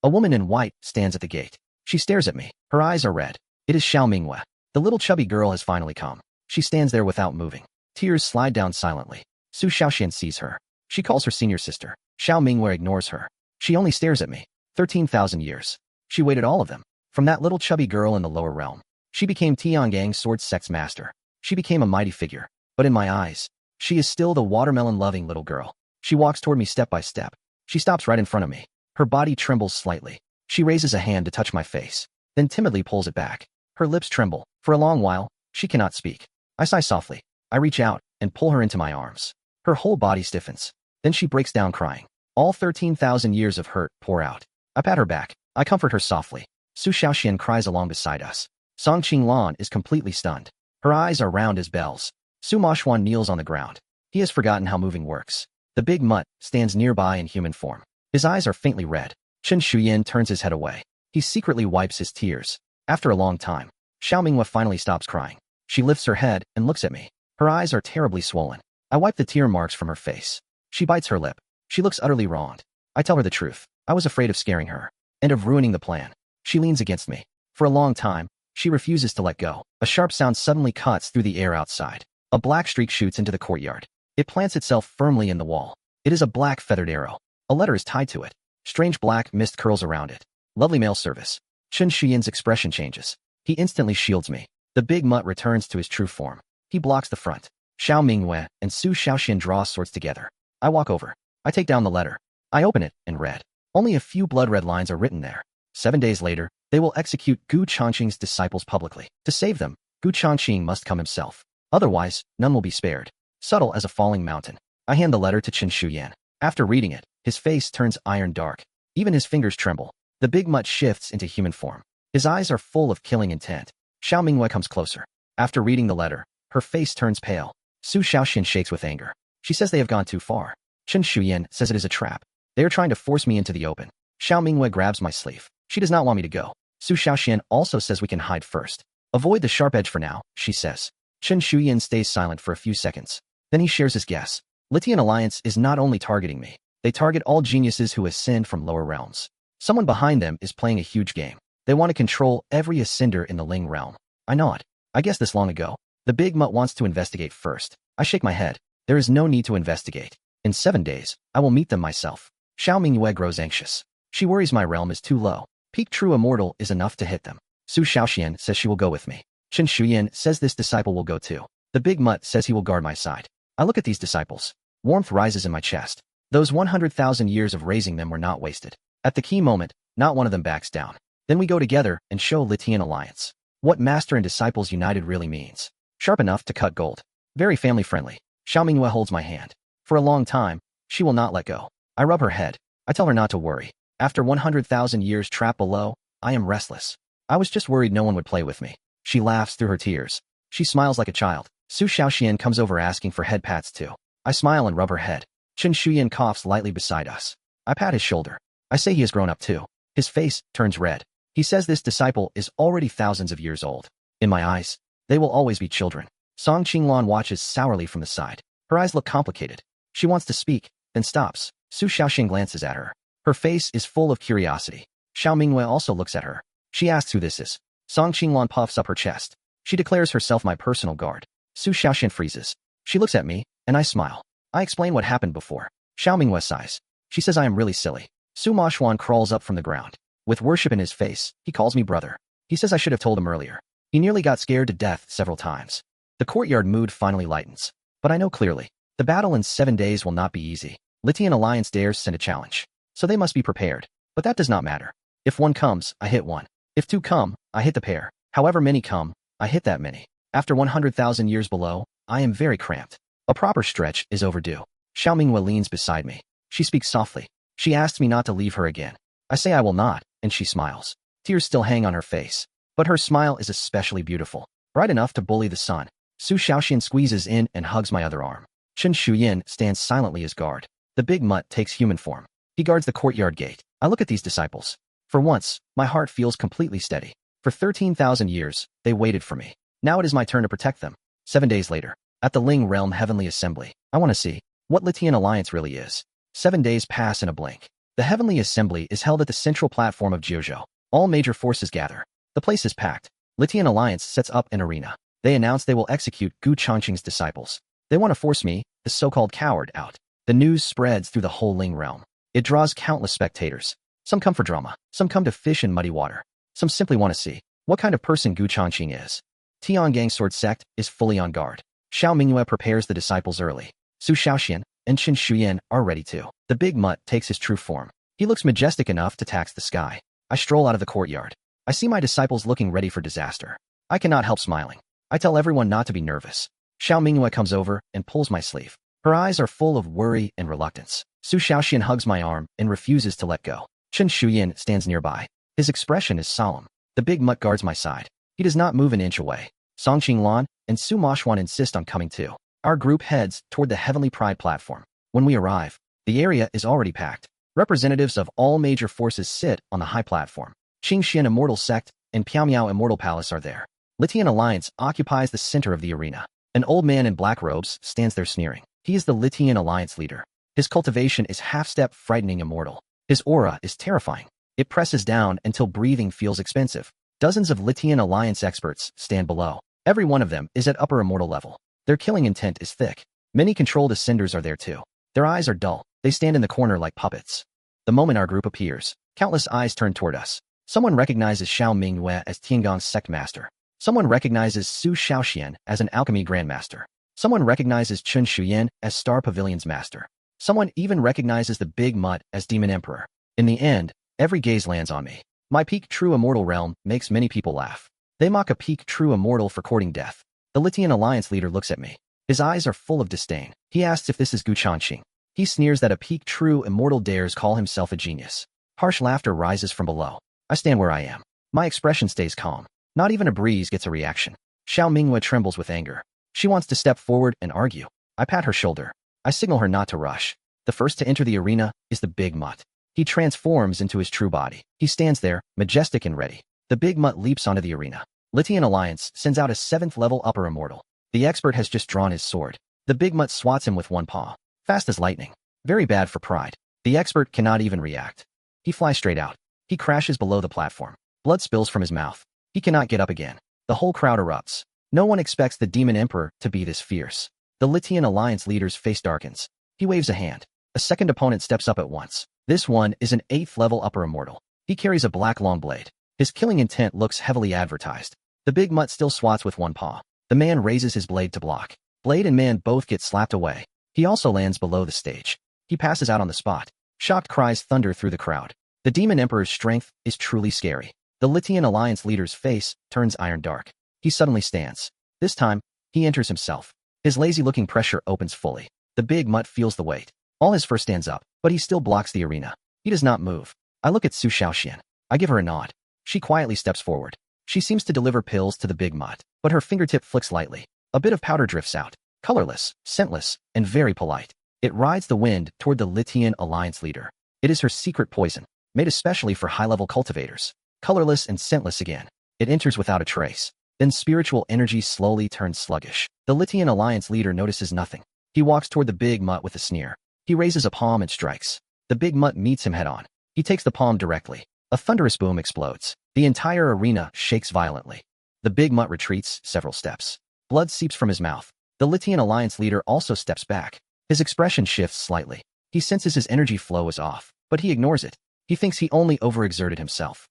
A woman in white stands at the gate. She stares at me. Her eyes are red. It is Xiao Mingwei. The little chubby girl has finally come. She stands there without moving. Tears slide down silently. Su Shaoxian sees her. She calls her senior sister. Xiao Mingwei ignores her. She only stares at me. 13,000 years. She waited all of them. From that little chubby girl in the lower realm, she became Tiangang's sword sect's master. She became a mighty figure. But in my eyes, she is still the watermelon-loving little girl. She walks toward me step by step. She stops right in front of me. Her body trembles slightly. She raises a hand to touch my face, then timidly pulls it back. Her lips tremble. For a long while, she cannot speak. I sigh softly. I reach out and pull her into my arms. Her whole body stiffens. Then she breaks down crying. All 13,000 years of hurt pour out. I pat her back. I comfort her softly. Su Shaoxian cries along beside us. Song Qinglan is completely stunned. Her eyes are round as bells. Su Moshuan kneels on the ground. He has forgotten how moving works. The big mutt stands nearby in human form. His eyes are faintly red. Chen Shuyan turns his head away. He secretly wipes his tears. After a long time, Xiao Mingwei finally stops crying. She lifts her head and looks at me. Her eyes are terribly swollen. I wipe the tear marks from her face. She bites her lip. She looks utterly wronged. I tell her the truth. I was afraid of scaring her and of ruining the plan. She leans against me. For a long time, she refuses to let go. A sharp sound suddenly cuts through the air outside. A black streak shoots into the courtyard. It plants itself firmly in the wall. It is a black feathered arrow. A letter is tied to it. Strange black mist curls around it. Lovely mail service. Chen Shuyan's expression changes. He instantly shields me. The big mutt returns to his true form. He blocks the front. Xiao Mingwei and Su Shaoxian draw swords together. I walk over. I take down the letter. I open it and read. Only a few blood-red lines are written there. 7 days later, they will execute Gu Changqing's disciples publicly. To save them, Gu Changqing must come himself. Otherwise, none will be spared. Subtle as a falling mountain. I hand the letter to Chen Shuyan. After reading it, his face turns iron dark. Even his fingers tremble. The big mutt shifts into human form. His eyes are full of killing intent. Xiao Mingwei comes closer. After reading the letter, her face turns pale. Su Shaoxian shakes with anger. She says they have gone too far. Chen Shuyan says it is a trap. They are trying to force me into the open. Xiao Mingwei grabs my sleeve. She does not want me to go. Su Shaoxian also says we can hide first. Avoid the sharp edge for now, she says. Chen Shuyan stays silent for a few seconds. Then he shares his guess. Litian Alliance is not only targeting me. They target all geniuses who ascend from lower realms. Someone behind them is playing a huge game. They want to control every ascender in the Ling realm. I know it. I guessed this long ago. The big mutt wants to investigate first. I shake my head. There is no need to investigate. In 7 days, I will meet them myself. Xiao Mingwei grows anxious. She worries my realm is too low. Peak true immortal is enough to hit them. Su Shaoxian says she will go with me. Chen Shuyan says this disciple will go too. The big mutt says he will guard my side. I look at these disciples. Warmth rises in my chest. Those 100,000 years of raising them were not wasted. At the key moment, not one of them backs down. Then we go together and show Litian alliance. What master and disciples united really means. Sharp enough to cut gold. Very family-friendly. Xiao Mingyue holds my hand. For a long time, she will not let go. I rub her head. I tell her not to worry. After 100,000 years trapped below, I am restless. I was just worried no one would play with me. She laughs through her tears. She smiles like a child. Su Shaoxian comes over asking for head pats too. I smile and rub her head. Chen Shuyan coughs lightly beside us. I pat his shoulder. I say he has grown up too. His face turns red. He says this disciple is already thousands of years old. In my eyes, they will always be children. Song Qinglan watches sourly from the side. Her eyes look complicated. She wants to speak, then stops. Su Shaoxian glances at her. Her face is full of curiosity. Xiao Mingyue also looks at her. She asks who this is. Song Qinglan puffs up her chest. She declares herself my personal guard. Su Shaoxian freezes. She looks at me, and I smile. I explain what happened before. Xiao Mingyue sighs. She says I am really silly. Su Maxuan crawls up from the ground. With worship in his face, he calls me brother. He says I should have told him earlier. He nearly got scared to death several times. The courtyard mood finally lightens. But I know clearly, the battle in 7 days will not be easy. Litian Alliance dares send a challenge. So they must be prepared. But that does not matter. If one comes, I hit one. If two come, I hit the pair. However many come, I hit that many. After 100,000 years below, I am very cramped. A proper stretch is overdue. Xiao Mingyue leans beside me. She speaks softly. She asks me not to leave her again. I say I will not, and she smiles. Tears still hang on her face. But her smile is especially beautiful. Bright enough to bully the sun. Su Shaoxian squeezes in and hugs my other arm. Chen Shuyan stands silently as guard. The big mutt takes human form. He guards the courtyard gate. I look at these disciples. For once, my heart feels completely steady. For 13,000 years, they waited for me. Now it is my turn to protect them. 7 days later, at the Ling Realm Heavenly Assembly, I want to see what Litian Alliance really is. 7 days pass in a blink. The Heavenly Assembly is held at the central platform of Jiuzhou. All major forces gather. The place is packed. Litian Alliance sets up an arena. They announce they will execute Gu Chongqing's disciples. They want to force me, the so-called coward, out. The news spreads through the whole Ling realm. It draws countless spectators. Some come for drama. Some come to fish in muddy water. Some simply want to see what kind of person Gu Chongqing is. Tiangang Sword Sect is fully on guard. Xiao Mingyue prepares the disciples early. Su Shaoxian and Chen Shuyan are ready too. The big mutt takes his true form. He looks majestic enough to tax the sky. I stroll out of the courtyard. I see my disciples looking ready for disaster. I cannot help smiling. I tell everyone not to be nervous. Xiao Mingyue comes over and pulls my sleeve. Her eyes are full of worry and reluctance. Su Shaoxian hugs my arm and refuses to let go. Chen Shuyan stands nearby. His expression is solemn. The big mutt guards my side. He does not move an inch away. Song Qinglan and Su Maxuan insist on coming too. Our group heads toward the Heavenly Pride platform. When we arrive, the area is already packed. Representatives of all major forces sit on the high platform. Qingxian Immortal Sect and Piaomiao Immortal Palace are there. Litian Alliance occupies the center of the arena. An old man in black robes stands there sneering. He is the Litian Alliance leader. His cultivation is half-step frightening immortal. His aura is terrifying. It presses down until breathing feels expensive. Dozens of Litian Alliance experts stand below. Every one of them is at upper immortal level. Their killing intent is thick. Many controlled ascenders are there too. Their eyes are dull. They stand in the corner like puppets. The moment our group appears, countless eyes turn toward us. Someone recognizes Xiao Mingyue as Tiangong's sect master. Someone recognizes Su Shaoxian as an alchemy grandmaster. Someone recognizes Chen Shuyan as Star Pavilion's master. Someone even recognizes the Big Mutt as Demon Emperor. In the end, every gaze lands on me. My peak true immortal realm makes many people laugh. They mock a peak true immortal for courting death. The Litian Alliance leader looks at me. His eyes are full of disdain. He asks if this is Gu Chongqing. He sneers that a peak true immortal dares call himself a genius. Harsh laughter rises from below. I stand where I am. My expression stays calm. Not even a breeze gets a reaction. Xiao Mingyue trembles with anger. She wants to step forward and argue. I pat her shoulder. I signal her not to rush. The first to enter the arena is the Big Mutt. He transforms into his true body. He stands there, majestic and ready. The Big Mutt leaps onto the arena. Litian Alliance sends out a 7th level upper immortal. The expert has just drawn his sword. The Big Mutt swats him with one paw. Fast as lightning. Very bad for pride. The expert cannot even react. He flies straight out. He crashes below the platform. Blood spills from his mouth. He cannot get up again. The whole crowd erupts. No one expects the Demon Emperor to be this fierce. The Litian Alliance leader's face darkens. He waves a hand. A second opponent steps up at once. This one is an 8th level upper immortal. He carries a black long blade. His killing intent looks heavily advertised. The Big Mutt still swats with one paw. The man raises his blade to block. Blade and man both get slapped away. He also lands below the stage. He passes out on the spot. Shocked cries thunder through the crowd. The Demon Emperor's strength is truly scary. The Lithian Alliance leader's face turns iron dark. He suddenly stands. This time, he enters himself. His lazy-looking pressure opens fully. The big mutt feels the weight. All his fur stands up, but he still blocks the arena. He does not move. I look at Su Shaoxian. I give her a nod. She quietly steps forward. She seems to deliver pills to the big mutt, but her fingertip flicks lightly. A bit of powder drifts out, colorless, scentless, and very polite. It rides the wind toward the Lithian Alliance leader. It is her secret poison, made especially for high-level cultivators. Colorless and scentless again. It enters without a trace. Then spiritual energy slowly turns sluggish. The Lithian Alliance leader notices nothing. He walks toward the big mutt with a sneer. He raises a palm and strikes. The big mutt meets him head-on. He takes the palm directly. A thunderous boom explodes. The entire arena shakes violently. The big mutt retreats several steps. Blood seeps from his mouth. The Lithian Alliance leader also steps back. His expression shifts slightly. He senses his energy flow is off, but he ignores it. He thinks he only overexerted himself.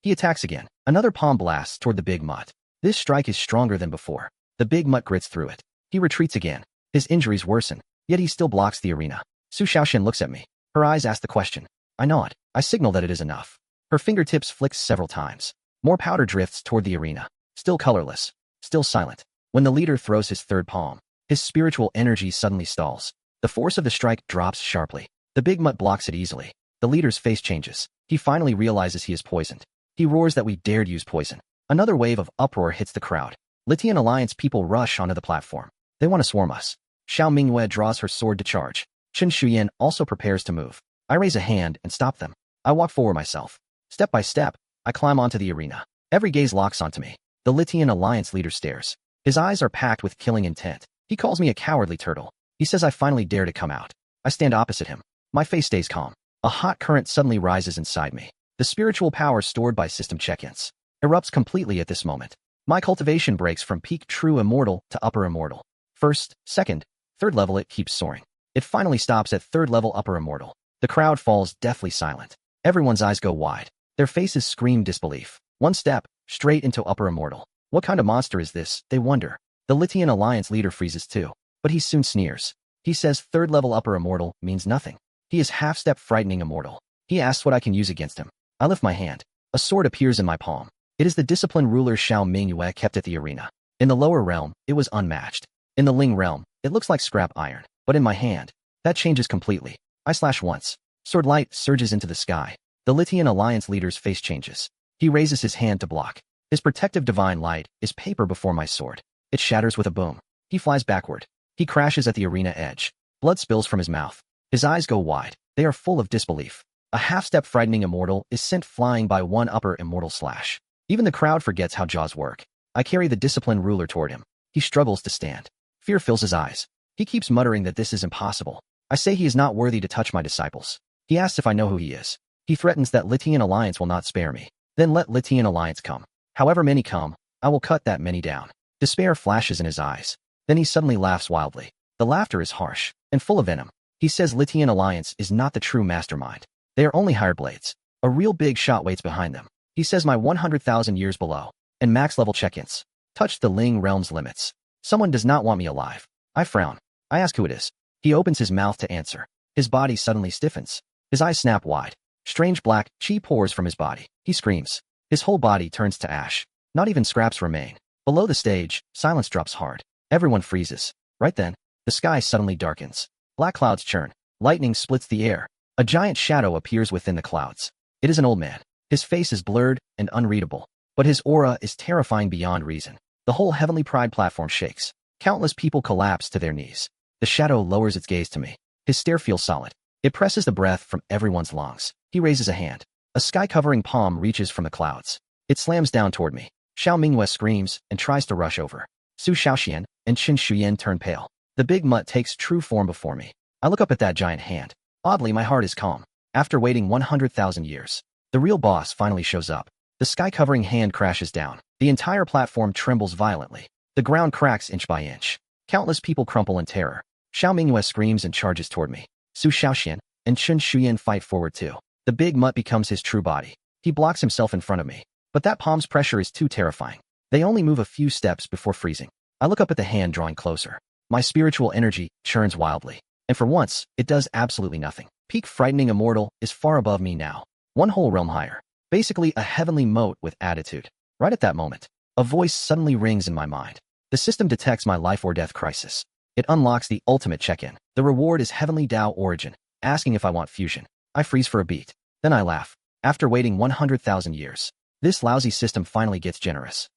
He attacks again. Another palm blasts toward the big mutt. This strike is stronger than before. The big mutt grits through it. He retreats again. His injuries worsen, yet he still blocks the arena. Su Shaoxian looks at me. Her eyes ask the question. I nod. I signal that it is enough. Her fingertips flick several times. More powder drifts toward the arena. Still colorless. Still silent. When the leader throws his third palm, his spiritual energy suddenly stalls. The force of the strike drops sharply. The big mutt blocks it easily. The leader's face changes. He finally realizes he is poisoned. He roars that we dared use poison. Another wave of uproar hits the crowd. Lithian Alliance people rush onto the platform. They want to swarm us. Xiao Mingyue draws her sword to charge. Chen Shuyan also prepares to move. I raise a hand and stop them. I walk forward myself. Step by step, I climb onto the arena. Every gaze locks onto me. The Lithian Alliance leader stares. His eyes are packed with killing intent. He calls me a cowardly turtle. He says I finally dare to come out. I stand opposite him. My face stays calm. A hot current suddenly rises inside me. The spiritual power stored by system check-ins erupts completely at this moment. My cultivation breaks from peak true immortal to upper immortal. First, second, third level it keeps soaring. It finally stops at third level upper immortal. The crowd falls deathly silent. Everyone's eyes go wide. Their faces scream disbelief. One step, straight into upper immortal. What kind of monster is this, they wonder. The Lithian Alliance leader freezes too. But he soon sneers. He says third level upper immortal means nothing. He is half-step frightening immortal. He asks what I can use against him. I lift my hand. A sword appears in my palm. It is the disciplined ruler Xiao Mingyue kept at the arena. In the lower realm, it was unmatched. In the Ling realm, it looks like scrap iron. But in my hand, that changes completely. I slash once. Sword light surges into the sky. The Lithian Alliance leader's face changes. He raises his hand to block. His protective divine light is paper before my sword. It shatters with a boom. He flies backward. He crashes at the arena edge. Blood spills from his mouth. His eyes go wide. They are full of disbelief. A half-step frightening immortal is sent flying by one upper immortal slash. Even the crowd forgets how jaws work. I carry the disciplined ruler toward him. He struggles to stand. Fear fills his eyes. He keeps muttering that this is impossible. I say he is not worthy to touch my disciples. He asks if I know who he is. He threatens that Lithian Alliance will not spare me. Then let Lithian Alliance come. However many come, I will cut that many down. Despair flashes in his eyes. Then he suddenly laughs wildly. The laughter is harsh and full of venom. He says Lithian Alliance is not the true mastermind. They are only hired blades. A real big shot waits behind them. He says my 100,000 years below and max level check-ins touch the Ling realm's limits. Someone does not want me alive. I frown. I ask who it is. He opens his mouth to answer. His body suddenly stiffens. His eyes snap wide. Strange black chi pours from his body. He screams. His whole body turns to ash. Not even scraps remain. Below the stage, silence drops hard. Everyone freezes. Right then, the sky suddenly darkens. Black clouds churn. Lightning splits the air. A giant shadow appears within the clouds. It is an old man. His face is blurred and unreadable, but his aura is terrifying beyond reason. The whole Heavenly Pride platform shakes. Countless people collapse to their knees. The shadow lowers its gaze to me. His stare feels solid. It presses the breath from everyone's lungs. He raises a hand. A sky-covering palm reaches from the clouds. It slams down toward me. Xiao Mingyue screams and tries to rush over. Su Shaoxian and Chen Shuyan turn pale. The big mutt takes true form before me. I look up at that giant hand. Oddly, my heart is calm. After waiting 100,000 years, the real boss finally shows up. The sky-covering hand crashes down. The entire platform trembles violently. The ground cracks inch by inch. Countless people crumple in terror. Xiao Mingyue screams and charges toward me. Su Shaoxian and Chen Shuyan fight forward too. The big mutt becomes his true body. He blocks himself in front of me. But that palm's pressure is too terrifying. They only move a few steps before freezing. I look up at the hand drawing closer. My spiritual energy churns wildly. And for once, it does absolutely nothing. Peak frightening immortal is far above me now. One whole realm higher. Basically a heavenly moat with attitude. Right at that moment, a voice suddenly rings in my mind. The system detects my life or death crisis. It unlocks the ultimate check-in. The reward is Heavenly Tao Origin, asking if I want fusion. I freeze for a beat. Then I laugh. After waiting 100,000 years, this lousy system finally gets generous.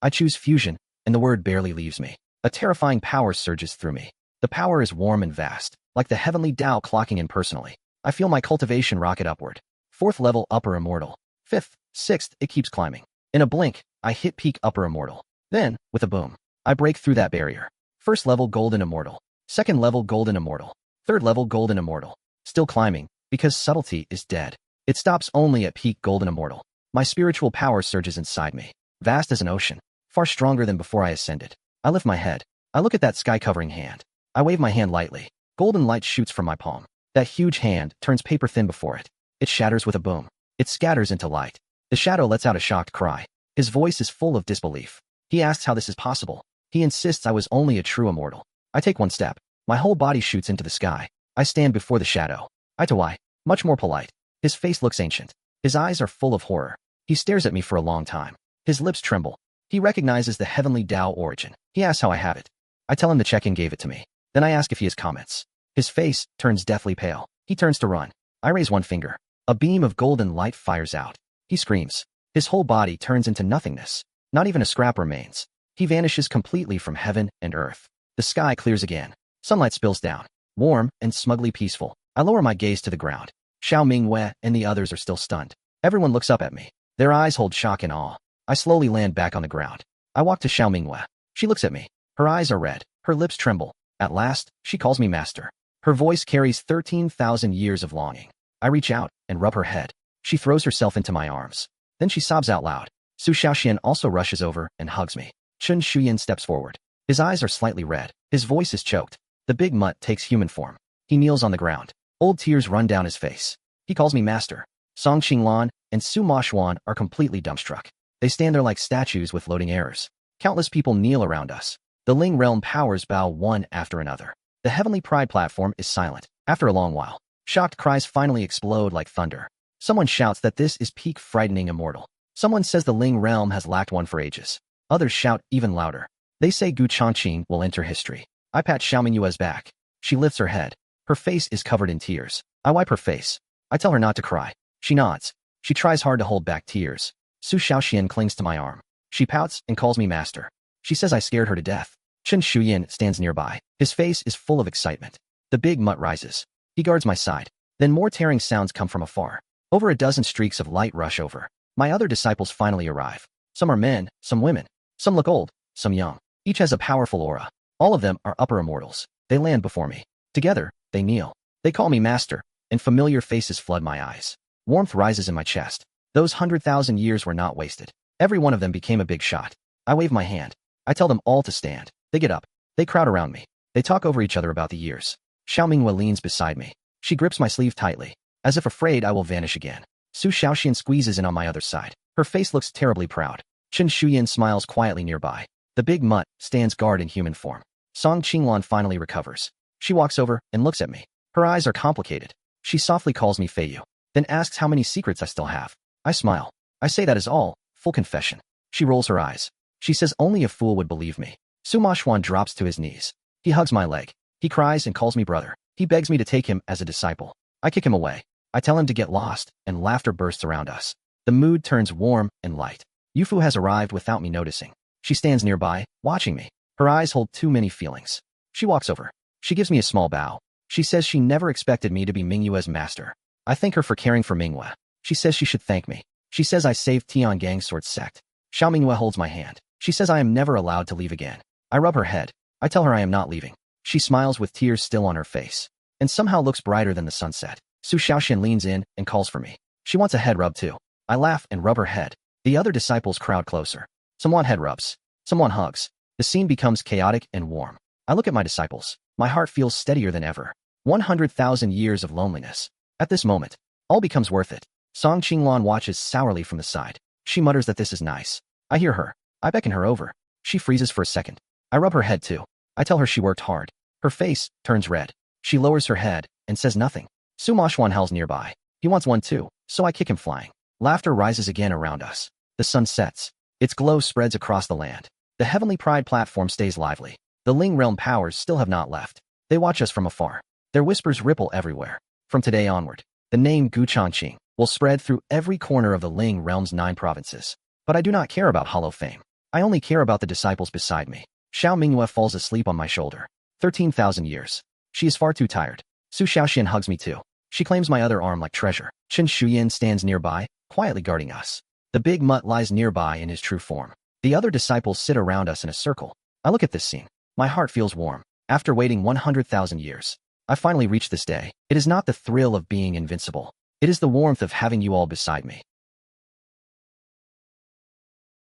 I choose fusion, and the word barely leaves me. A terrifying power surges through me. The power is warm and vast, like the Heavenly Tao clocking in personally. I feel my cultivation rocket upward. 4th level upper immortal. 5th, 6th, it keeps climbing. In a blink, I hit peak upper immortal. Then, with a boom, I break through that barrier. 1st level golden immortal. 2nd level golden immortal. 3rd level golden immortal. Still climbing, because subtlety is dead. It stops only at peak golden immortal. My spiritual power surges inside me. Vast as an ocean. Far stronger than before I ascended. I lift my head. I look at that sky-covering hand. I wave my hand lightly. Golden light shoots from my palm. That huge hand turns paper thin before it. It shatters with a boom. It scatters into light. The shadow lets out a shocked cry. His voice is full of disbelief. He asks how this is possible. He insists I was only a true immortal. I take one step. My whole body shoots into the sky. I stand before the shadow. Eye to eye. Much more polite. His face looks ancient. His eyes are full of horror. He stares at me for a long time. His lips tremble. He recognizes the Heavenly Tao Origin. He asks how I have it. I tell him the check-in gave it to me. Then I ask if he has comments. His face turns deathly pale. He turns to run. I raise one finger. A beam of golden light fires out. He screams. His whole body turns into nothingness. Not even a scrap remains. He vanishes completely from heaven and earth. The sky clears again. Sunlight spills down. Warm and smugly peaceful. I lower my gaze to the ground. Xiao Mingwei and the others are still stunned. Everyone looks up at me. Their eyes hold shock and awe. I slowly land back on the ground. I walk to Xiao Mingwei. She looks at me. Her eyes are red. Her lips tremble. At last, she calls me master. Her voice carries 13,000 years of longing. I reach out and rub her head. She throws herself into my arms. Then she sobs out loud. Su Xiaoxian also rushes over and hugs me. Chun Shuyan steps forward. His eyes are slightly red. His voice is choked. The big mutt takes human form. He kneels on the ground. Old tears run down his face. He calls me master. Song Qinglan and Su Mashuan are completely dumbstruck. They stand there like statues with loading errors. Countless people kneel around us. The Ling realm powers bow one after another. The Heavenly Pride platform is silent. After a long while, shocked cries finally explode like thunder. Someone shouts that this is peak frightening immortal. Someone says the Ling realm has lacked one for ages. Others shout even louder. They say Gu Changqing will enter history. I pat Xiao Mingyue's back. She lifts her head. Her face is covered in tears. I wipe her face. I tell her not to cry. She nods. She tries hard to hold back tears. Su Xiaoxian clings to my arm. She pouts and calls me master. She says I scared her to death. Chen Shuyan stands nearby. His face is full of excitement. The big mutt rises. He guards my side. Then more tearing sounds come from afar. Over a dozen streaks of light rush over. My other disciples finally arrive. Some are men, some women. Some look old, some young. Each has a powerful aura. All of them are upper immortals. They land before me. Together, they kneel. They call me master, and familiar faces flood my eyes. Warmth rises in my chest. Those 100,000 years were not wasted. Every one of them became a big shot. I wave my hand. I tell them all to stand. They get up. They crowd around me. They talk over each other about the years. Xiao Mingyue leans beside me. She grips my sleeve tightly, as if afraid I will vanish again. Su Xiaoxian squeezes in on my other side. Her face looks terribly proud. Chen Shuyan smiles quietly nearby. The big mutt stands guard in human form. Song Qinglan finally recovers. She walks over and looks at me. Her eyes are complicated. She softly calls me Feiyu, then asks how many secrets I still have. I smile. I say that is all, full confession. She rolls her eyes. She says only a fool would believe me. Suma Xuan drops to his knees. He hugs my leg. He cries and calls me brother. He begs me to take him as a disciple. I kick him away. I tell him to get lost, and laughter bursts around us. The mood turns warm and light. Yufu has arrived without me noticing. She stands nearby, watching me. Her eyes hold too many feelings. She walks over. She gives me a small bow. She says she never expected me to be Mingyue's master. I thank her for caring for Mingyue. She says she should thank me. She says I saved Tiangang's sword sect. Xiao Mingyue holds my hand. She says I am never allowed to leave again. I rub her head. I tell her I am not leaving. She smiles with tears still on her face, and somehow looks brighter than the sunset. Su Xiaoxian leans in and calls for me. She wants a head rub too. I laugh and rub her head. The other disciples crowd closer. Some want head rubs. Some want hugs. The scene becomes chaotic and warm. I look at my disciples. My heart feels steadier than ever. 100,000 years of loneliness. At this moment, all becomes worth it. Song Qinglan watches sourly from the side. She mutters that this is nice. I hear her. I beckon her over. She freezes for a second. I rub her head too. I tell her she worked hard. Her face turns red. She lowers her head and says nothing. Sumashwan howls nearby. He wants one too, so I kick him flying. Laughter rises again around us. The sun sets. Its glow spreads across the land. The Heavenly Pride platform stays lively. The Ling realm powers still have not left. They watch us from afar. Their whispers ripple everywhere. From today onward, the name Gu Changqing will spread through every corner of the Ling realm's 9 provinces. But I do not care about hollow fame. I only care about the disciples beside me. Xiao Mingyue falls asleep on my shoulder. 13,000 years. She is far too tired. Su Xiaoxian hugs me too. She claims my other arm like treasure. Chen Shuyan stands nearby, quietly guarding us. The big mutt lies nearby in his true form. The other disciples sit around us in a circle. I look at this scene. My heart feels warm. After waiting 100,000 years, I finally reached this day. It is not the thrill of being invincible. It is the warmth of having you all beside me.